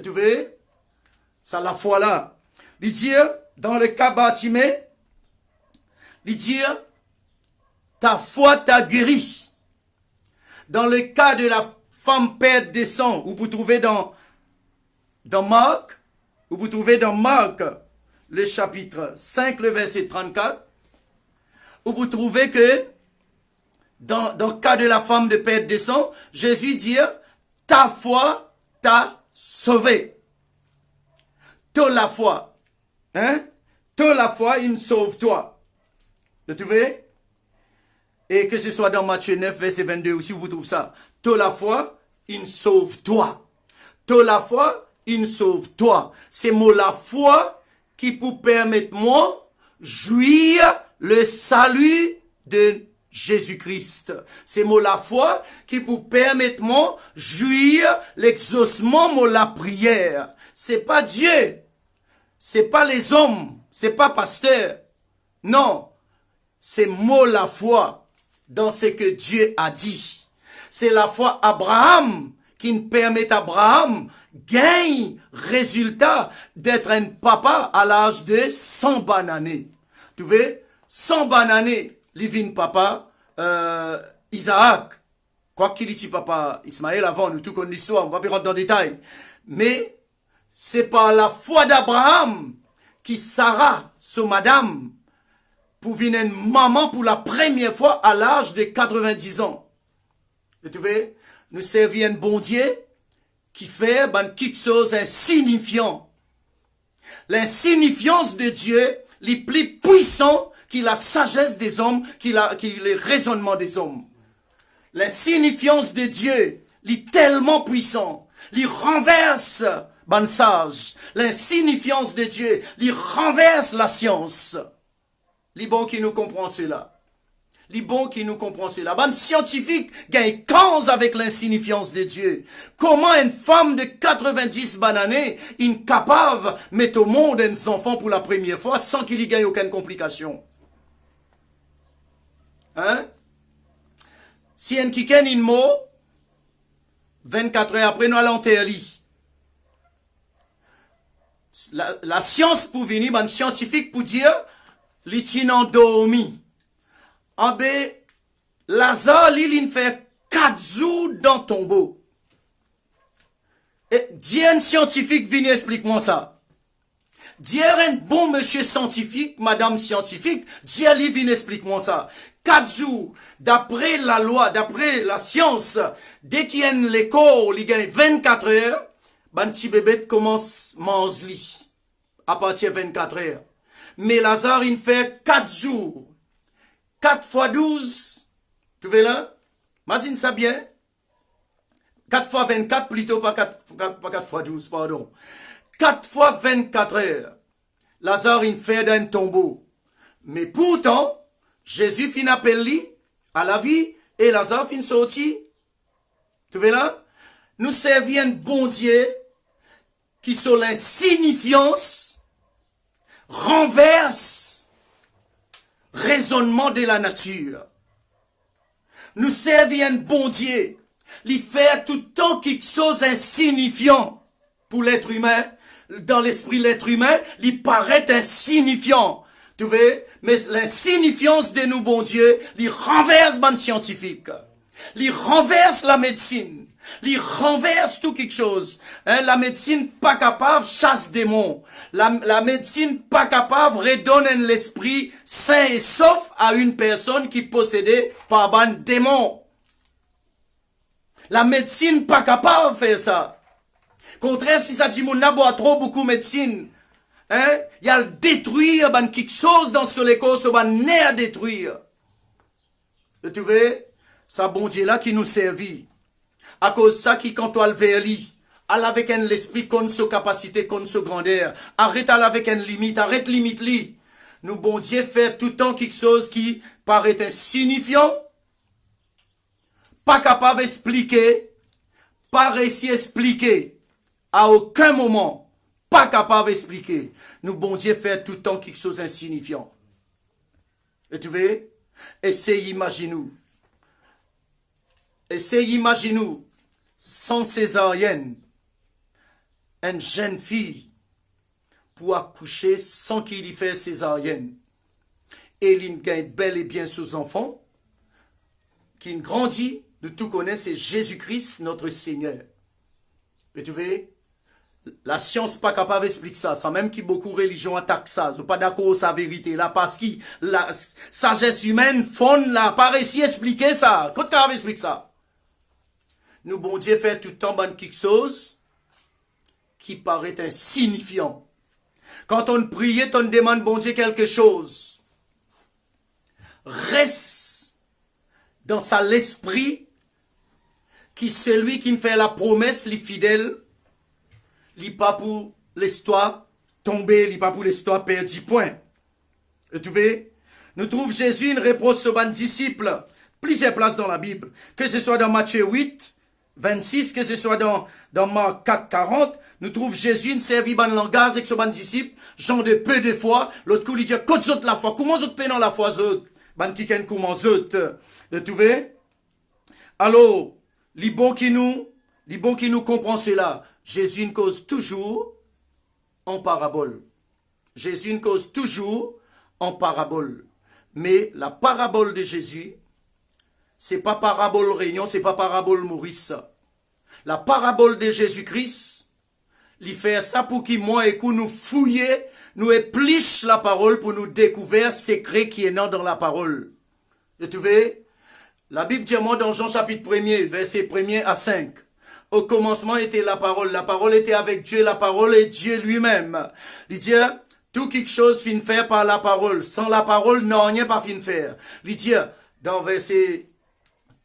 Tu vois? C'est la foi là. Il dit, dans le cas Bartimée, il dit, ta foi t'a guéri. Dans le cas de la femme perte de sang, où vous trouvez dans Marc, le chapitre 5, le verset 34, où vous trouvez que, dans le cas de la femme de perte de sang, Jésus dit, ta foi t'a sauvé. Toi la foi. Hein? Toi la foi, il sauve toi. Vous trouvez? Et que ce soit dans Matthieu 9, verset 22 aussi, vous trouvez ça. Toi la foi, il sauve toi. Toi la foi, il sauve toi. C'est mot la foi qui peut permettre moi jouir le salut de Jésus-Christ. C'est mot la foi qui peut permettre moi jouir l'exaucement de la prière. C'est pas Dieu. C'est pas les hommes. C'est pas pasteur. Non. C'est mot la foi dans ce que Dieu a dit. C'est la foi Abraham qui permet à Abraham gagne résultat d'être un papa à l'âge de 100 bonnes années. Tu vois, 100 bonnes années, livin papa, Isaac, quoi qu'il dit papa Ismaël avant, nous tout connaissons l'histoire, on va pas rentrer dans le détail. Mais, c'est par la foi d'Abraham qui Sarah, son madame, pour venir une maman pour la première fois à l'âge de 90 ans. Et tu vois, nous servions un bon Dieu qui fait quelque chose d'insignifiant. L'insignifiance de Dieu est plus puissant que la sagesse des hommes, que le raisonnement des hommes. L'insignifiance de Dieu est tellement puissant. Il renverse ban sage. L'insignifiance de Dieu, il renverse la science. Les bons qui nous comprennent cela. Les bons qui nous comprennent cela. Ban scientifique gagne 15 avec l'insignifiance de Dieu. Comment une femme de 90 années est incapable de mettre au monde un enfant pour la première fois sans qu'il y gagne aucune complication? Hein? Si un qui gagne une mot, 24 heures après, nous allons terli. La science pour venir, un scientifique pour dire, l'itinan dormi. En B, Lazare, il fait 4 jours dans le tombeau. Et Dieu, un scientifique, vient explique-moi ça. Dieu, un bon monsieur scientifique, madame scientifique, Dieu, il vient explique-moi ça. 4 jours, d'après la loi, d'après la science, dès qu'il y a l'école, il gagne 24 heures, ben, petit bébé commence à manger à partir de 24 heures. Mais Lazare, il fait 4 jours. 4 fois 12, tu veux là? Imagine ça bien. 4 fois 24 plutôt, pas 4 fois 12, pardon. 4 fois 24 heures. Lazare, il fait d'un tombeau. Mais pourtant, Jésus fin appelé à la vie et Lazare fin sorti. Tu veux là? Nous servons un bon Dieu qui, sur l'insignifiance, renverse raisonnement de la nature. Nous servons un bon Dieu. Il fait tout le temps quelque chose d'insignifiant pour l'être humain. Dans l'esprit de l'être humain, il paraît insignifiant. Tu vois? Mais l'insignifiance de nous, bon Dieu, il renverse ban scientifique. Il renverse la médecine. Il renverse tout quelque chose. Hein, la médecine pas capable chasse démons. La médecine pas capable redonne l'esprit sain et sauf à une personne qui possédait par ban démon. La médecine pas capable de faire ça. Contraire, si ça dit mon boit trop beaucoup de médecine, hein, il y a le détruire ban quelque chose dans ce l'école, ce ban nez à détruire. Tu vois, ça bon Dieu là qui nous servit. À cause de ça, qui quand on le verli, elle avec un l'esprit qu'on sa capacité, qu'on sa grandeur. Arrête elle avec une limite, arrête limite li. Nous, bon Dieu, fait tout le temps quelque chose qui paraît insignifiant, pas capable d'expliquer, pas réussi à expliquer, à aucun moment, pas capable d'expliquer. Nous, bon Dieu, fait tout le temps quelque chose d'insignifiant. Et tu vois, essayez, imaginez-nous. Essayez, imaginez-nous, sans césarienne, une jeune fille pour accoucher sans qu'il y fasse césarienne. Et il gagne bel et bien ses enfants, qui grandit, nous tout connaissons, c'est Jésus-Christ, notre Seigneur. Et tu vois, La science pas capable d'expliquer ça. Ça même qui beaucoup de religions attaquent ça. Ils sont pas d'accord avec sa vérité là parce que la sagesse humaine fonde là, pas réussi à expliquer ça. Quand tu explique ça? Nous, bon Dieu, fait tout le temps quelque chose qui paraît insignifiant. Quand on prie, on demande bon Dieu quelque chose. Reste dans sa l'esprit qui celui qui fait la promesse, les fidèles, li pas pour l'histoire tomber, li pas pour l'histoire perdre 10 points. Et tu vois, nous trouvons Jésus une réponse aux disciples, plusieurs places dans la Bible, que ce soit dans Matthieu 8, 26, que ce soit dans Marc 4, 40, nous trouvons Jésus une servi ban langage avec ses disciples, gens de peu de foi, l'autre coup il dit, quand vous la foi, comment vous êtes dans la foi, ban qui comment vous êtes, tu vois? Alors, les bons qui nous comprend cela, Jésus ne cause toujours en parabole. Jésus ne cause toujours en parabole. Mais la parabole de Jésus, c'est pas parabole Réunion, c'est pas parabole Maurice. La parabole de Jésus-Christ, il fait ça pour qu'il moi et que nous fouiller, nous épluche la parole pour nous découvrir secret qui est dans la parole. Et tu vois, la Bible dit moi dans Jean chapitre 1er, verset 1er à 5. Au commencement était la parole était avec Dieu, la parole est Dieu lui-même. Il dit, tout quelque chose fin faire par la parole. Sans la parole, non, rien pas fin faire. Il dit, dans verset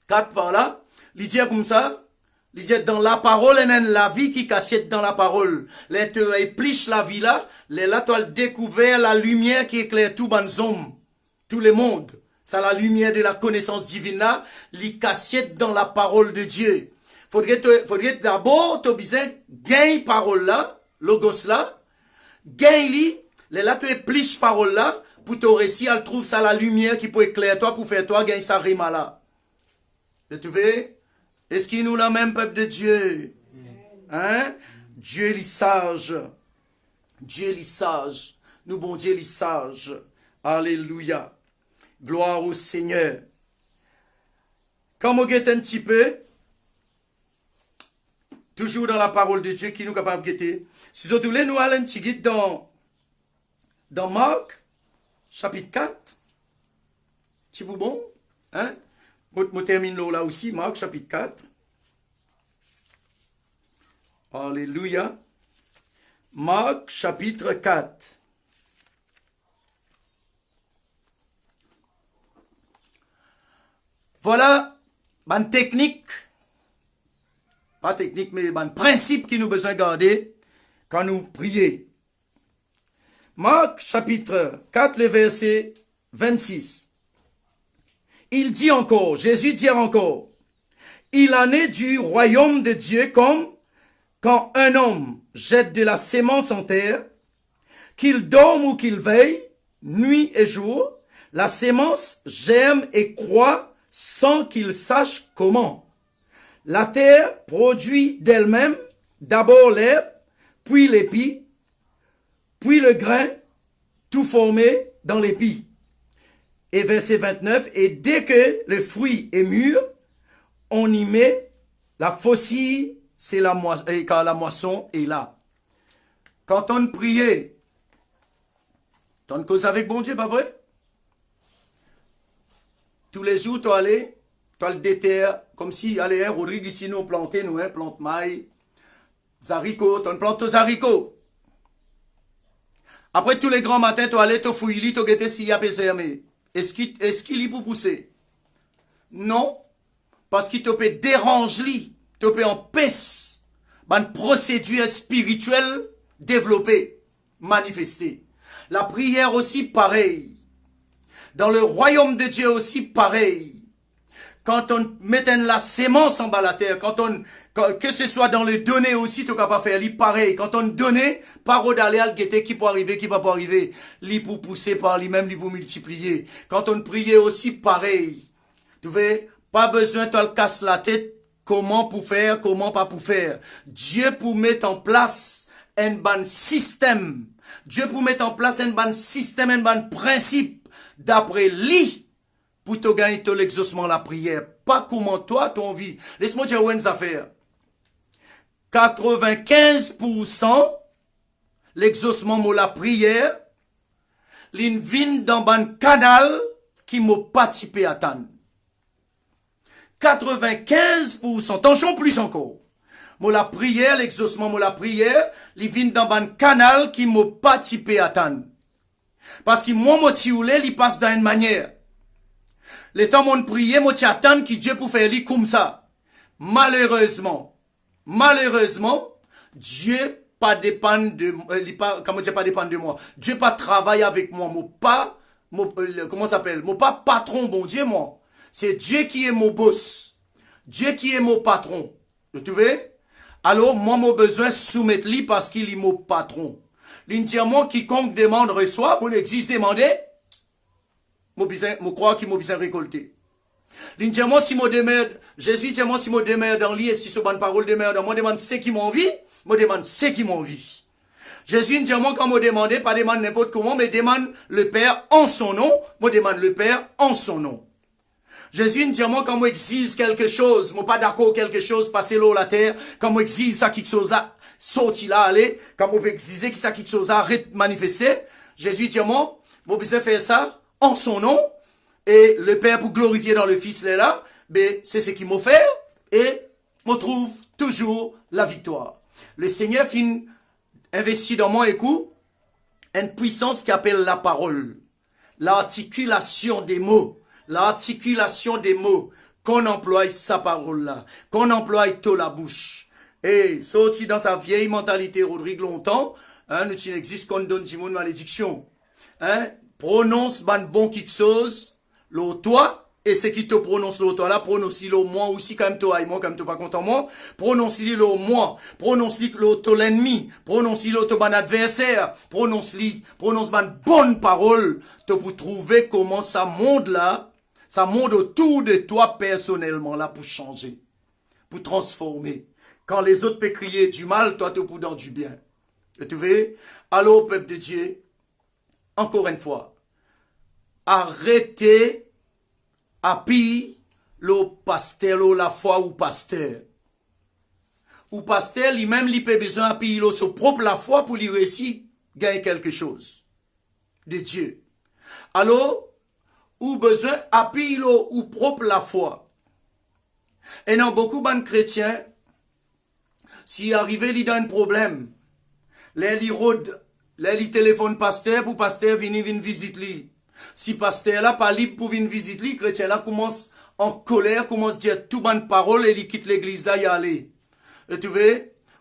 4 par là, il dit comme ça, il dit, dans la parole, il y a la vie qui cachette dans la parole. Les te épliche la vie là, les là, tu as découvert la lumière qui éclaire tout les hommes, tout le monde. C'est la lumière de la connaissance divine là, les cachette dans la parole de Dieu. Faudrait d'abord, tu as besoin gagner parole là, logos là, gagner les là, tu épliche parole là, pour te réussir à trouver ça la lumière qui peut éclairer toi, pour faire toi gagner sa rima là. Et tu vois? Est-ce qu'il nous la même peuple de Dieu? Hein? Dieu est sage. Dieu est sage. Nous, bon Dieu est sage. Alléluia. Gloire au Seigneur. Quand on guette un petit peu, toujours dans la parole de Dieu qui nous est capable de guetter. Si vous voulez, nous allons un petit guide dans Marc, chapitre 4. C'est vous bon? Hein? Je termine là aussi, Marc, chapitre 4. Alléluia. Marc, chapitre 4. Voilà une technique, pas technique, mais un principe qui nous besoin garder quand nous prions. Marc, chapitre 4, le verset 26. Il dit encore, Jésus dit encore, il en est du royaume de Dieu comme quand un homme jette de la sémence en terre, qu'il dorme ou qu'il veille, nuit et jour, la sémence germe et croît sans qu'il sache comment. La terre produit d'elle-même d'abord l'herbe, puis l'épi, puis le grain, tout formé dans l'épi. Et verset 29, et dès que le fruit est mûr, on y met la faucille, c'est la moisson, et quand la moisson est là. Quand on priait, on cause avec bon Dieu, pas vrai? Tous les jours, tu allais, tu as le déterre, comme si, allez, Rodrigue, ici, nous planter, nous, plante maïs, haricots, tu plantes aux haricots. Après, tous les grands matins, tu allais, tu fouilles, tu guettes s'il y a PCME. Est-ce qu'il y pour pousser? Non. Parce qu'il te peut déranger, te peut empêcher une procédure spirituelle développée, manifestée. La prière aussi pareil. Dans le royaume de Dieu aussi pareil. Quand on met la sémence en bas la terre, que ce soit dans le donner aussi, tu ne peux pas faire, pareil. Quand on donne, parole d'aller à le guetter, qui peut arriver, qui va pas arriver. Li pour pousser par lui-même, li pour multiplier. Quand on priait aussi pareil. Tu vois, pas besoin de te casser la tête, comment pour faire, comment pas pour faire. Dieu pour mettre en place un bon système. Dieu pour mettre en place un bon système, un bon principe. D'après lui, pour te gagner tout l'exaucement la prière. Pas comment toi, ton vie. Laisse-moi dire une affaire. 95% l'exaucement de la prière, l'in dans ban canal qui m'a participé à tan. 95%, attention plus encore. Moi la prière, l'exaucement de la prière, l'in dans ban canal qui m'a participé à tan. Parce que moi motivé, il passe d'une manière. Le temps mon prière, moi t'attends que Dieu pour faire lui comme ça. Malheureusement, Dieu pas dépend de comment Dieu pas dépend de moi. Dieu pas travaille avec moi, comment ça s'appelle? Mon pas patron, bon Dieu moi. C'est Dieu qui est mon boss. Dieu qui est mon patron. Vous trouvez? Alors moi mon besoin soumettre lui parce qu'il est mon patron. L'indiamant quiconque demande reçoit, pour l'existe demander, je crois qu'il m'a besoin récolter. L'indiamant si moi demeure, Jésus dit moi si moi demeure dans lui et si ce bonne parole demeure dans moi, demande ce qui m'envie, moi demande ce qui m'envie. Jésus dit moi quand moi demande, pas demande n'importe comment, mais demande le Père en son nom, moi demande le Père en son nom. Jésus dit moi quand moi exige quelque chose, moi pas d'accord quelque chose, passer l'eau la terre, quand moi exige ça quelque chose là, sorti là, allez, quand moi exiger que ça quelque chose là, arrête manifester, Jésus dit moi besoin faire ça en son nom, et le Père pour glorifier dans le Fils là, ben, c'est ce qu'il m'a fait, et me trouve toujours la victoire. Le Seigneur fin investi dans mon écoute, une puissance qui appelle la parole, l'articulation des mots, qu'on emploie sa parole là, qu'on emploie toute la bouche. Et sorti dans sa vieille mentalité, Rodrigue longtemps, hein, nous n'existe qu'on donne du monde malédiction. Hein, prononce ban bon quelque chose, le toi, et ce qui te prononce le toi là, prononce-le moi aussi, comme toi, et moi, comme toi pas content moi, prononce-le moi, prononce-le ton l'ennemi, prononce-le ton ban adversaire, prononce ban bonne parole, te pour trouver comment ça monte là, ça monte autour de toi personnellement là pour changer, pour transformer. Quand les autres peuvent crier du mal, toi tu peux dans du bien. Et tu vois? Alors, peuple de Dieu, encore une fois, arrêtez à piller le pasteur, la foi ou pasteur. Ou pasteur, lui-même, il peut besoin de piller son propre la foi pour lui réussir, gagner quelque chose de Dieu. Alors, ou besoin à piller ou propre la foi. Et dans beaucoup de chrétiens, si arrivé il a un problème, les téléphone pasteur pour pasteur venir visiter lui. Si pasteur là pas libre pour venir visiter lui, chrétien là commence en colère, commence à dire tout bonne parole et il quitte l'église là y aller. Et tu vois,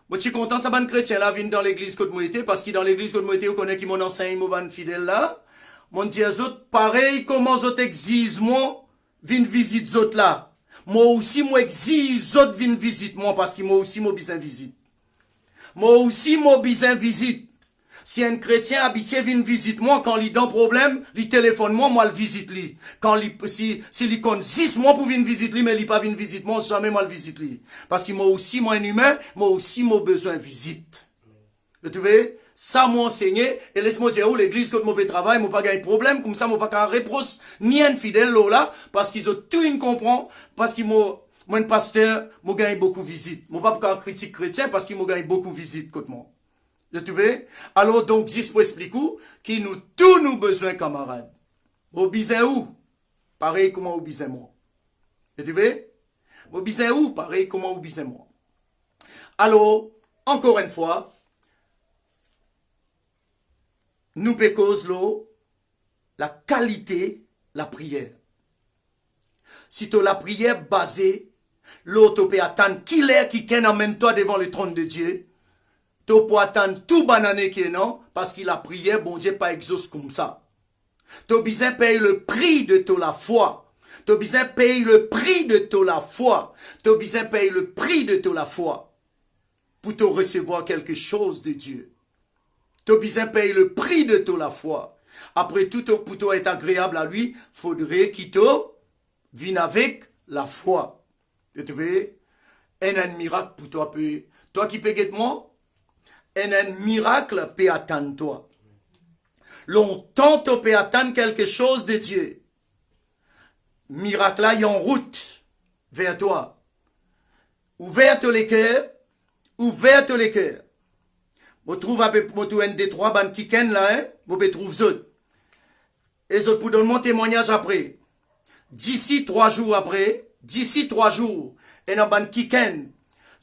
moi je suis content ça ban chrétien là vient dans l'église côté moi était parce que dans l'église côté moi était on connaît qui mon enseigne mon ban fidèle là. Mon dit aux autres pareil comment aux autres exigent moi vinn visite autres là. Moi aussi, moi exige autres viennent visite moi parce que moi aussi, moi besoin visite. Moi aussi, moi besoin visite. Si un chrétien habitué vient visite moi, quand il a un problème, il téléphone moi le visite lui. Quand si il compte 6 mois pour venir visite lui, mais il pas venir visite moi, jamais moi le visite lui. Parce que moi aussi, moi un humain, moi aussi, moi besoin visite. Tu vois? Ça m'a enseigné, et laisse-moi dire où l'église, quand moi je travaille, moi pas gagné de problème, comme ça, moi pas qu'un reproche, ni un fidèle là, parce qu'ils ont tout une comprend, parce qu'ils m'ont, moi, un pasteur, moi gagné beaucoup de visites. Moi pas qu'un critique chrétien, parce qu'ils m'ont gagné beaucoup de visites, côté moi. Tu vois? Alors, donc, juste pour expliquer qui nous, tous nous besoin, camarades. Au besoin où? Pareil, comment au besoin moi. Tu vois? Au besoin où? Pareil, comment au besoin moi. Alors, encore une fois, nous pécons la qualité, la prière. Si tu la prière basée, l'autre peut attendre qu'il est qui emmène toi devant le trône de Dieu, tu peux attendre tout banané qui est non, parce que la prière, bon Dieu, pas exauce comme ça. Tu as besoin de payer le prix de toute la foi. Tu as besoin de payer le prix de toute la foi. Tu as besoin de payer le prix de toute la foi pour te recevoir quelque chose de Dieu. Tu as besoin de payer le prix de toute la foi. Après tout, pour toi être agréable à lui, faudrait qu'il te vienne avec la foi. Tu vois, un miracle pour toi. Toi qui peux guetter moi, un miracle peut attendre toi. Longtemps, tu peux attendre quelque chose de Dieu. Miracle là, il est en route vers toi. Ouverte les cœurs, ouverte les cœurs. Vous trouvez un des trois ban kiken là, hein? Vous pouvez trouver autres. Et autres pour donner mon témoignage après. D'ici 3 jours après, et dans ban kiken,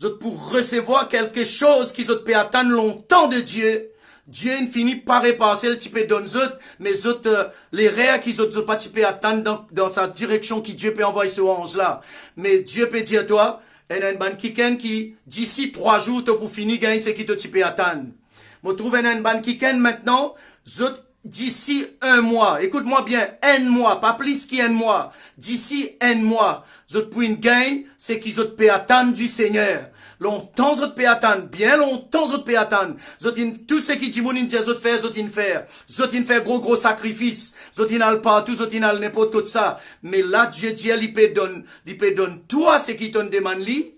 autres pour recevoir quelque chose qui autres peut attendre longtemps de Dieu. Dieu il finit par repasser le type donne autres, mais autres les rêves qu'ils autres pas type attendre dans sa direction qui Dieu peut envoyer ce ange là. Mais Dieu peut dire toi, il y a une ban kiken qui d'ici 3 jours tu pour finir gagner ce qui te type attendre. Vous trouvez une ban kiken maintenant, autres d'ici 1 mois, écoute-moi bien, 1 mois, pas plus qu'un mois, d'ici 1 mois, autres pour une gain, c'est qu'ils autres peut attendre du Seigneur. Longtemps autres peut attendre, bien longtemps autres peut attendre. Tout ce qui dit mon dit autres faire, autres faire gros sacrifices, autres n'al partout, autres n'al n'importe quoi de ça. Mais là Dieu dit il peut donne toi ce qui te demande lui.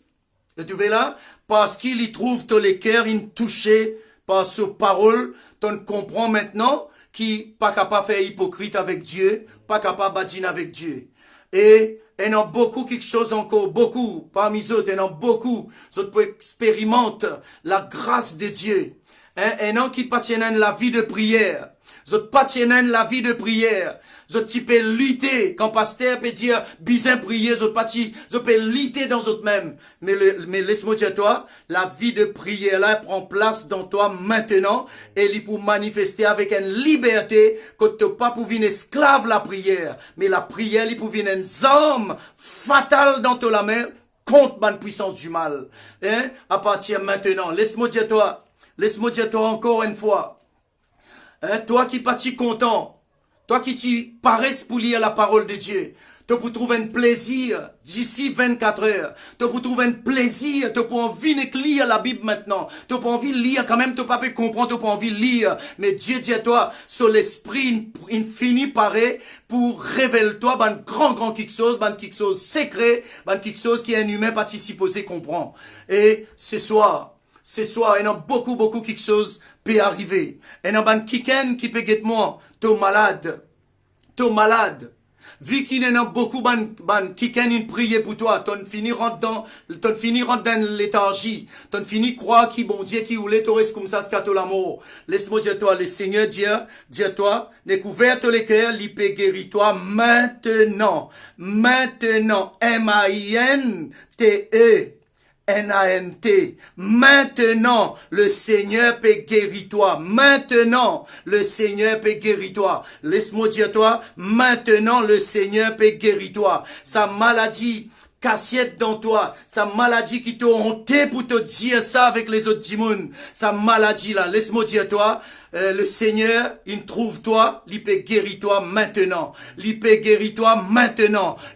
Et tu vois là, parce qu'il y trouve tous les cœurs touchés par ce parole, tu comprends maintenant qui pas capable de faire hypocrite avec Dieu, pas capable de badiner avec Dieu. Et il y a beaucoup quelque chose encore, beaucoup, parmi eux, il y en a beaucoup, qui expérimentent la grâce de Dieu. Un an qui pas tiennent la vie de prière, pas tiennent la vie de prière. Tu peux lutter, quand pasteur peut dire, bien prier, tu peux lutter dans eux mêmes. Mais laisse-moi dire toi, la vie de prière là, prend place dans toi maintenant, et il pour manifester avec une liberté, que tu pas pour une esclave la prière, mais la prière, il pour une arme fatale dans ta main, contre la puissance du mal. Hein? À partir maintenant, laisse-moi dire toi encore une fois, hein? Toi qui pas content, toi qui t'y paraisses pour lire la parole de Dieu, tu peux trouver un plaisir d'ici 24 heures. Tu peux trouver un plaisir, tu peux envie de lire la Bible maintenant. Tu peux envie de lire quand même, tu peux pas comprendre, tu peux envie de lire. Mais Dieu dit à toi, sur l'esprit, il finit par pour révéler toi, grand quelque chose secret, quelque chose qui est un humain participe aussi comprend. Et ce soir, il y a beaucoup quelque chose peut arriver. Et dans ban kiken qui peut get moi, t'es malade. Vu qu'il y en a beaucoup ban kiken une prière pour toi, t'en fini rentre dans léthargie, t'en fini croire qui bon Dieu qui voulait te reste comme ça scato l'amour. Laisse-moi dire toi, le Seigneur dit toi, découverte les cœurs, il peut guérir toi maintenant, M-A-I-N-T-E. N-A-N-T. Maintenant, le Seigneur peut guérir toi. Maintenant, le Seigneur peut guérir toi. Laisse-moi dire toi, maintenant, le Seigneur peut guérir toi. Sa maladie, cassiette dans toi, sa maladie qui t'a honté pour te dire ça avec les autres dimons, sa maladie là, laisse-moi dire toi, le Seigneur, il trouve toi, il peut guérir toi maintenant,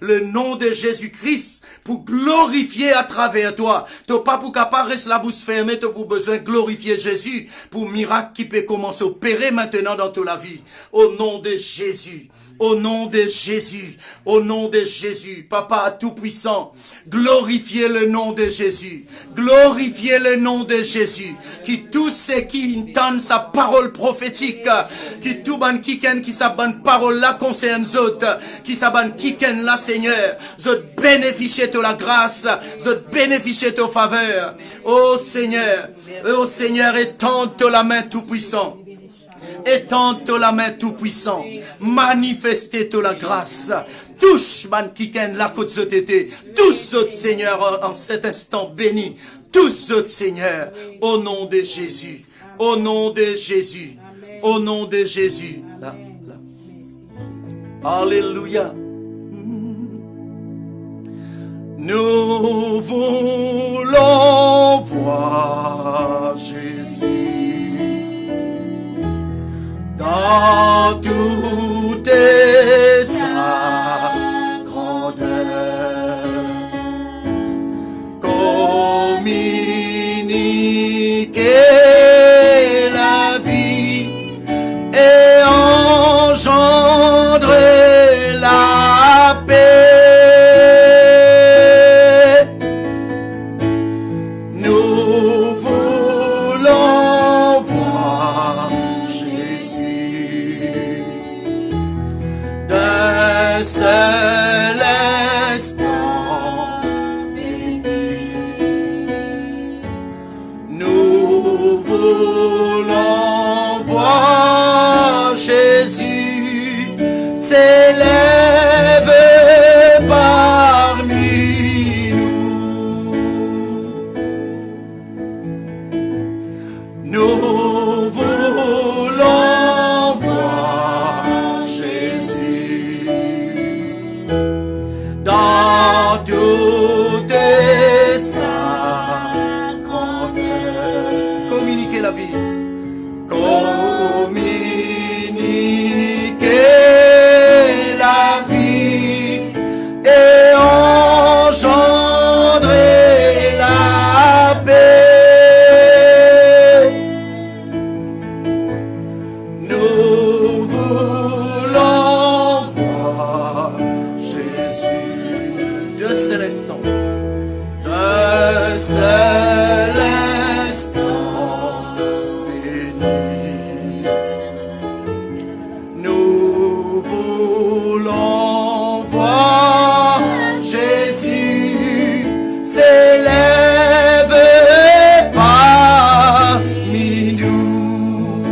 le nom de Jésus-Christ, pour glorifier à travers toi, t'as pas pour capable rester la bouche fermée, t'as pour besoin de glorifier Jésus, pour miracle qui peut commencer à opérer maintenant dans toute la vie, au nom de Jésus. Au nom de Jésus, Papa Tout-Puissant, glorifiez le nom de Jésus, qui tous ceux qui entendent sa parole prophétique, qui tout ban kiken qui sa ban parole là concerne autres, qui sa ban kiken là Seigneur, autres bénéficier de la grâce, autres bénéficier de ta faveur, oh Seigneur, étends la main Tout-Puissant. Étends la main tout-puissant. Manifestez la grâce. Touche, man kiken, la côte de tété. Tous autres, Seigneur, en cet instant béni. Tous autres, Seigneur, au nom de Jésus. Au nom de Jésus. Au nom de Jésus. Là. Alléluia. Nous voulons voir Jésus. Dans toute sa grandeur, communiquer la vie et engendrer la paix. Nous voulons voir d'un seul instant béni. voulons voir Jésus s'élève parmi nous. Nous voulons voir Jésus dans toute sa grandeur. Communiquer la vie. Communiquer la vie et engendrer la paix. Nous voulons voir Jésus. De seul instant. De seul instant béni. Nous voulons voir Jésus s'élève parmi nous.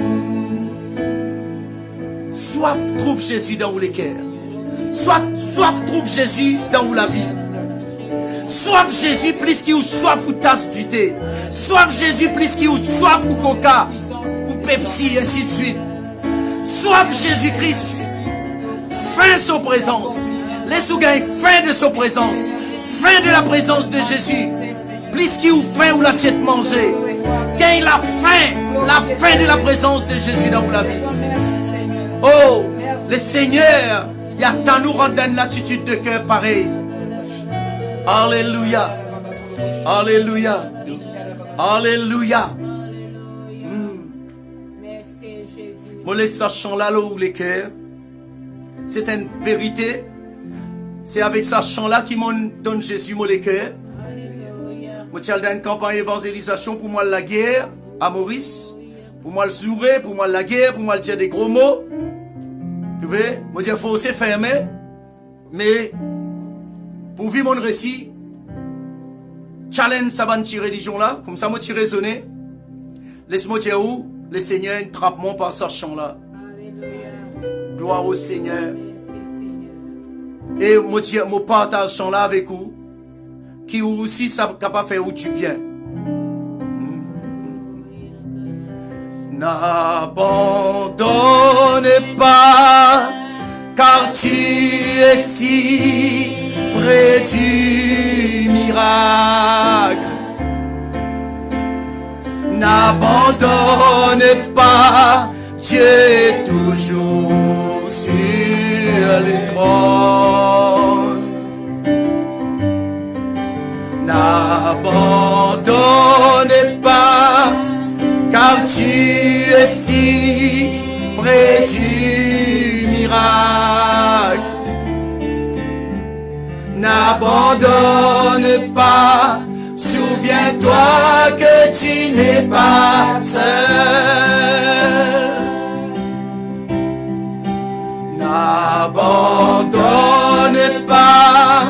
Soif trouve Jésus dans les cœurs. Soif trouve Jésus dans la vie. Soif Jésus plus qu'il ou soif ou tasse du thé. Soif Jésus plus qu'il ou soif ou coca ou Pepsi, ainsi de suite. Soif Jésus-Christ. Fin de sa présence. Laisse-nous gagner fin de sa présence. Fin de la présence de Jésus. Plus qu'il ou faim ou l'assiette manger. Gagne la fin de la présence de Jésus dans la vie. Oh, le Seigneur, il y a tant nous rendre une attitude de cœur pareille. Alléluia. Alléluia. Alléluia. Moi, les sachant là où les cœurs, c'est une vérité. C'est avec ce chant-là qui m'en donne Jésus, moi, les cœurs. Moi, j'ai une campagne d'évangélisation pour moi, la guerre à Maurice. Pour moi, le zourer, pour moi, la guerre, pour moi, le dire des gros mots. Tu vois, moi, il faut aussi fermer. Mais, pour vivre mon récit, challenge ça va une religion là, comme ça moi tu raisonner. Laisse-moi dire où le Seigneur trappe mon par ce chant là. Gloire au Seigneur. Et moi je partage ce chant là avec vous, qui aussi ça capable faire où tu bien. N'abandonne pas, car tu es si près du miracle. N'abandonne pas, Dieu est toujours sur le trône. N'abandonne pas, car tu es si près du miracle. N'abandonne pas, souviens-toi que tu n'es pas seul. N'abandonne pas,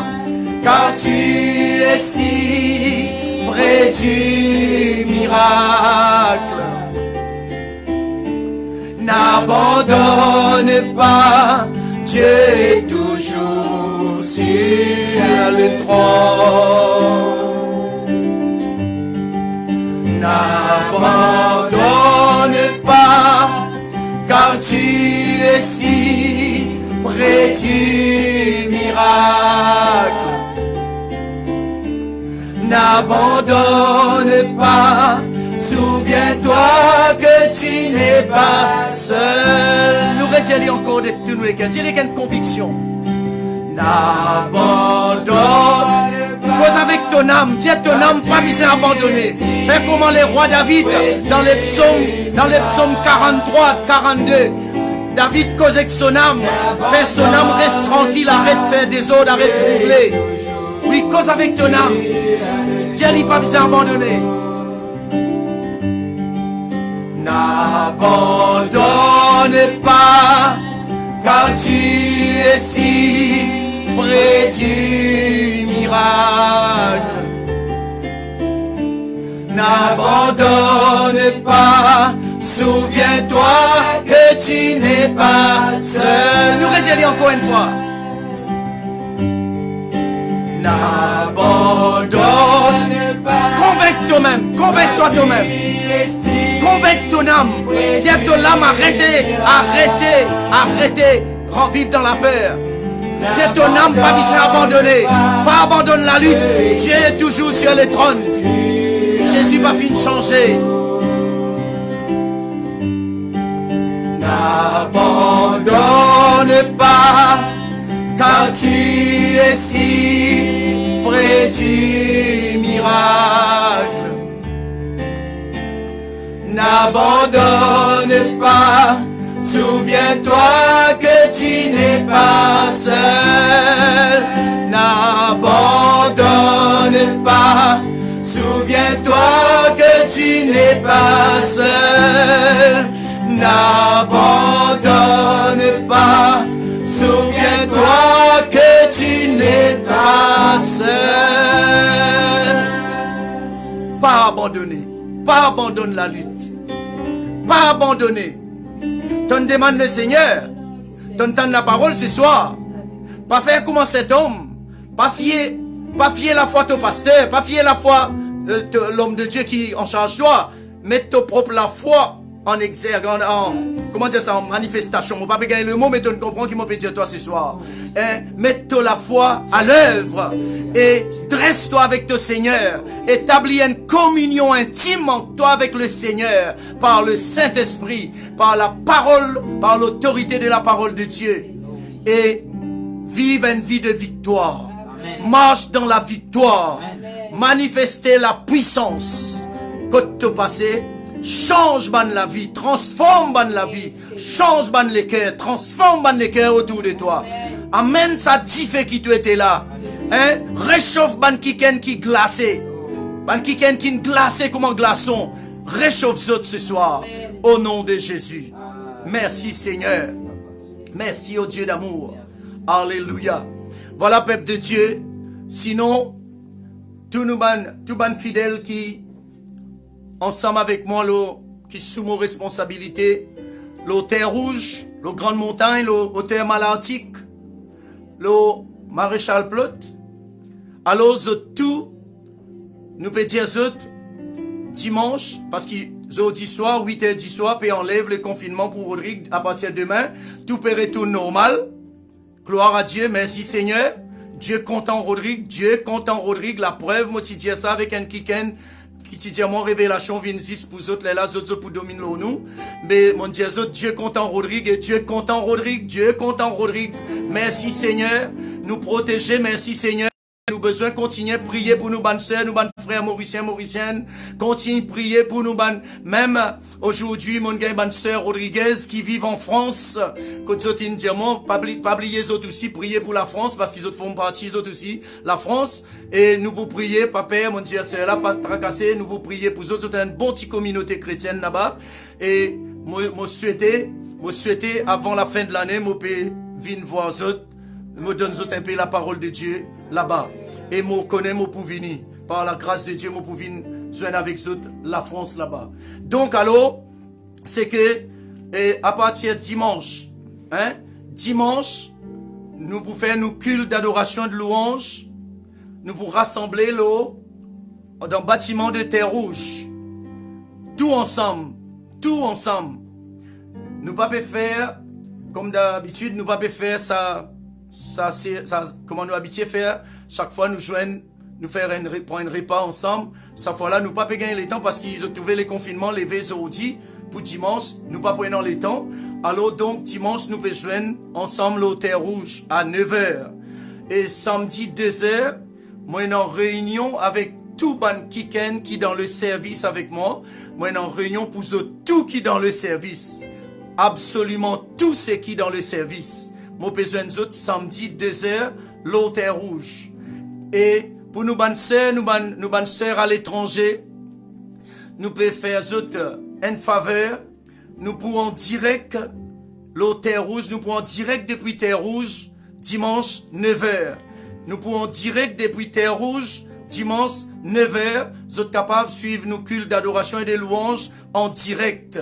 car tu es si près du miracle. N'abandonne pas, Dieu est toujours sur le trône. N'abandonne pas, car tu es si près du miracle. N'abandonne pas, souviens-toi que tu n'es pas seul. Nous retiens encore de tous les cas. Dis les cas de conviction. N'abandonne pas. Pose avec ton âme. Dis à ton âme, pas misé abandonné. Fais comment les rois David dans les psaumes 43, 42. David cause avec son âme. Fais son âme, reste tranquille, arrête de faire des ordres, arrête de troubler. Oui, cause avec ton âme. Dis-lui pas misé abandonné. N'abandonne pas, car tu es si près du miracle. N'abandonne pas, souviens-toi que tu n'es pas seul. Nous réjouissons encore une fois. N'abandonne pas. Convainc toi-même, convainc-toi toi-même. Convainc ton âme. Dis à ton âme, arrêtez, arrêtez, arrêtez. Vivre dans la peur. Dis à ton âme, pas se abandonner. Pas abandonne la lutte. Dieu est toujours sur le trône. Jésus va finir de changer. N'abandonne pas, car tu es si près du miracle. N'abandonne pas, souviens-toi que tu n'es pas seul. N'abandonne pas, souviens-toi que tu n'es pas seul. N'abandonne pas, souviens-toi que tu n'es pas seul. Pas abandonner, pas abandonner la lutte, pas abandonner. Ton demande le Seigneur, ton temps de la parole ce soir. Pas faire comme cet homme, pas fier la foi au pasteur, pas fier la foi de l'homme de Dieu qui en charge toi. Mets ta propre la foi en exergue, comment dire ça, en manifestation. Je ne vais pas gagner le mot, mais tu comprends qui m'a peut dire toi ce soir. Mets la foi à l'œuvre et dresse-toi avec ton Seigneur. Établis une communion intime entre toi avec le Seigneur par le Saint-Esprit, par la parole, par l'autorité de la parole de Dieu. Et vive une vie de victoire. Amen. Marche dans la victoire. Amen. Manifester la puissance. Côte passé. Change ban la vie, transforme ban la vie, change ban les cœurs, transforme ban les cœurs autour de toi. Amène ça diffé qui tu étais là. Hein? Réchauffe ban kiken qui glacé. Ban kiken qui glacé comme un glaçon. Réchauffe autres ce soir. Au nom de Jésus. Merci Seigneur. Merci au Dieu d'amour. Alléluia. Voilà peuple de Dieu. Sinon, tout ban fidèles qui ensemble avec moi, qui sous mon responsabilité, le terre rouge, le grande montagne, le terre malartique, le maréchal plot. Alors, tout, nous peut dire dimanche, parce que jeudi soir, 8h du soir, puis enlève le confinement pour Rodrigue à partir de demain. Tout peut retourner normal. Gloire à Dieu, merci Seigneur. Dieu content Rodrigue, Dieu content Rodrigue. La preuve, moi, tu dis ça avec un kiken. Qui te dit mon révélation vient ici pour autres, les autres pour dominer nous. Mais mon Dieu, Dieu content Rodrigue, et Dieu content Rodrigue, Dieu content Rodrigue. Merci Seigneur, nous protéger, merci Seigneur. Nous besoin continuer à prier pour nous, bonnes sœurs, nous, bonnes frères mauriciennes. Continue à prier pour nous, même aujourd'hui, mon gars, bonne sœur Rodriguez, qui vivent en France. Quand ils disent, pas oublier les autres aussi, prier pour la France, parce qu'ils font partie, les autres aussi, la France. Et nous vous prier, papa, mon Dieu, c'est là, pas tracasser, nous vous prier pour eux autres, une bonne petite communauté chrétienne là-bas. Et, moi souhaiter, avant la fin de l'année, moi, venir voir eux autres, me donne un peu la parole de Dieu là-bas. Et moi connais mon pour venir. Par la grâce de Dieu, moi pour venir joindre avec eux la France là-bas. Donc alors, c'est que à partir de dimanche, dimanche, nous pour faire nos cultes d'adoration de louange, nous pour rassembler dans le bâtiment de terre rouge. Tout ensemble. Nous pas faire, comme d'habitude, nous pas faire ça, comment nous habitués faire, chaque fois nous joignent, nous faire un repas ensemble. Cette fois-là, nous pas gagner les temps parce qu'ils ont trouvé les confinements, les vendredis, pour dimanche, nous pas prenons les temps. Alors donc, dimanche, nous pouvons joindre ensemble au Terre Rouge à 9h. Et samedi, 2h, moi, en réunion avec tout ban kiken qui dans le service avec moi. Moi, en réunion pour tout qui dans le service. Absolument tout ce qui dans le service. Moi, besoin d'autres samedi 2h, l'eau Terre Rouge. Et pour nous bonnes sœurs, nous bonnes sœurs à l'étranger, nous pouvons faire autres une faveur. Nous pouvons direct l'eau Terre Rouge, nous pouvons direct depuis Terre Rouge dimanche 9h. Nous pouvons direct depuis Terre Rouge dimanche, 9h, vous êtes capables de suivre nos cultes d'adoration et de louanges en direct.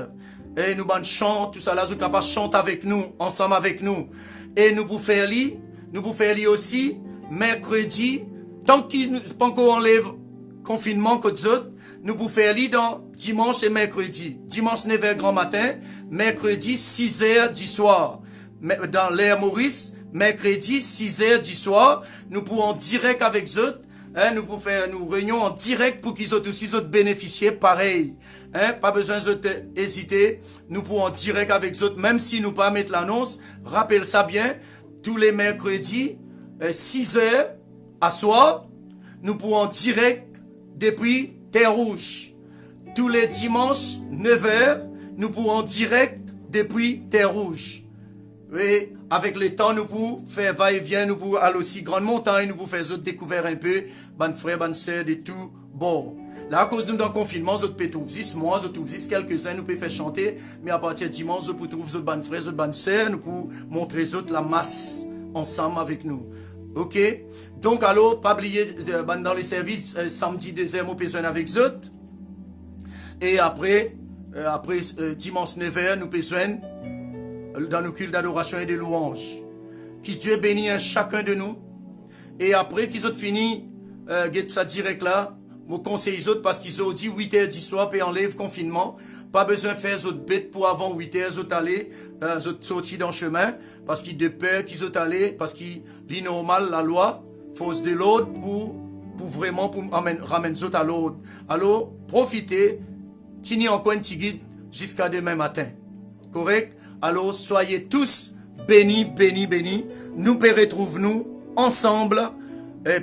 Et nous chantons, tout ça là, vous êtes capables de chanter avec nous, ensemble avec nous. Et nous vous faire lire aussi, mercredi, tant qu'il ne pas encore enlève confinement que autres, nous vous faire lire dans dimanche et mercredi. Dimanche 9h grand matin, mercredi 6h du soir. Dans l'ère Maurice, mercredi 6h du soir, nous pouvons en direct avec eux, hein, nous pouvons faire nous réunions en direct pour qu'ils aient aussi bénéficier pareil. Hein, pas besoin d'hésiter, nous pouvons en direct avec eux, même si nous pas mettre l'annonce, rappelle ça bien, tous les mercredis, 6h à soir, nous pouvons en direct depuis Terre Rouge. Tous les dimanches, 9h, nous pouvons en direct depuis Terre Rouge. Et avec le temps, nous pouvons faire va-et-vient, nous pouvons aller aussi grande montagne, nous pouvons faire autres découvrir un peu, bonnes frères, bonnes sœurs, de tout. Bon, là, à cause de nous dans le confinement, nous pouvons trouver 6 mois, nous pouvons quelques-uns, nous pouvons faire chanter, mais à partir de dimanche, nous pouvons trouver d'autres bonnes frères, d'autres bonnes sœurs, nous pouvons montrer autres la masse ensemble avec nous. Ok? Donc, alors, pas oublier, dans les services, samedi 2h, nous besoin avec autres. Et après, dimanche 9h, nous besoin dans nos cultes d'adoration et de louanges. Que Dieu bénisse chacun de nous. Et après qu'ils ont fini, ça direct là, je conseille les autres parce qu'ils ont dit 8h du soir, puis enlève confinement. Pas besoin de faire les autres bêtes pour avant 8h, ils ont allé, ils ont sorti dans le chemin, parce qu'ils de peur qu'ils ont allé, parce qu'il est normal, la loi, force de l'ordre pour vraiment ramener les autres à l'ordre. Alors, profitez, tenez encore un petit guide jusqu'à demain matin. Correct? Alors, soyez tous bénis, bénis, bénis. Nous pouvons retrouver nous ensemble.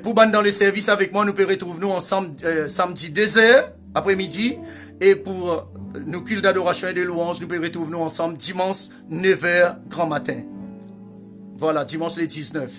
Pour dans le service avec moi, nous pouvons retrouver nous ensemble samedi 2h après-midi. Et pour nos cultes d'adoration et de louanges, nous pouvons retrouver nous ensemble dimanche 9h grand matin. Voilà, dimanche les 19.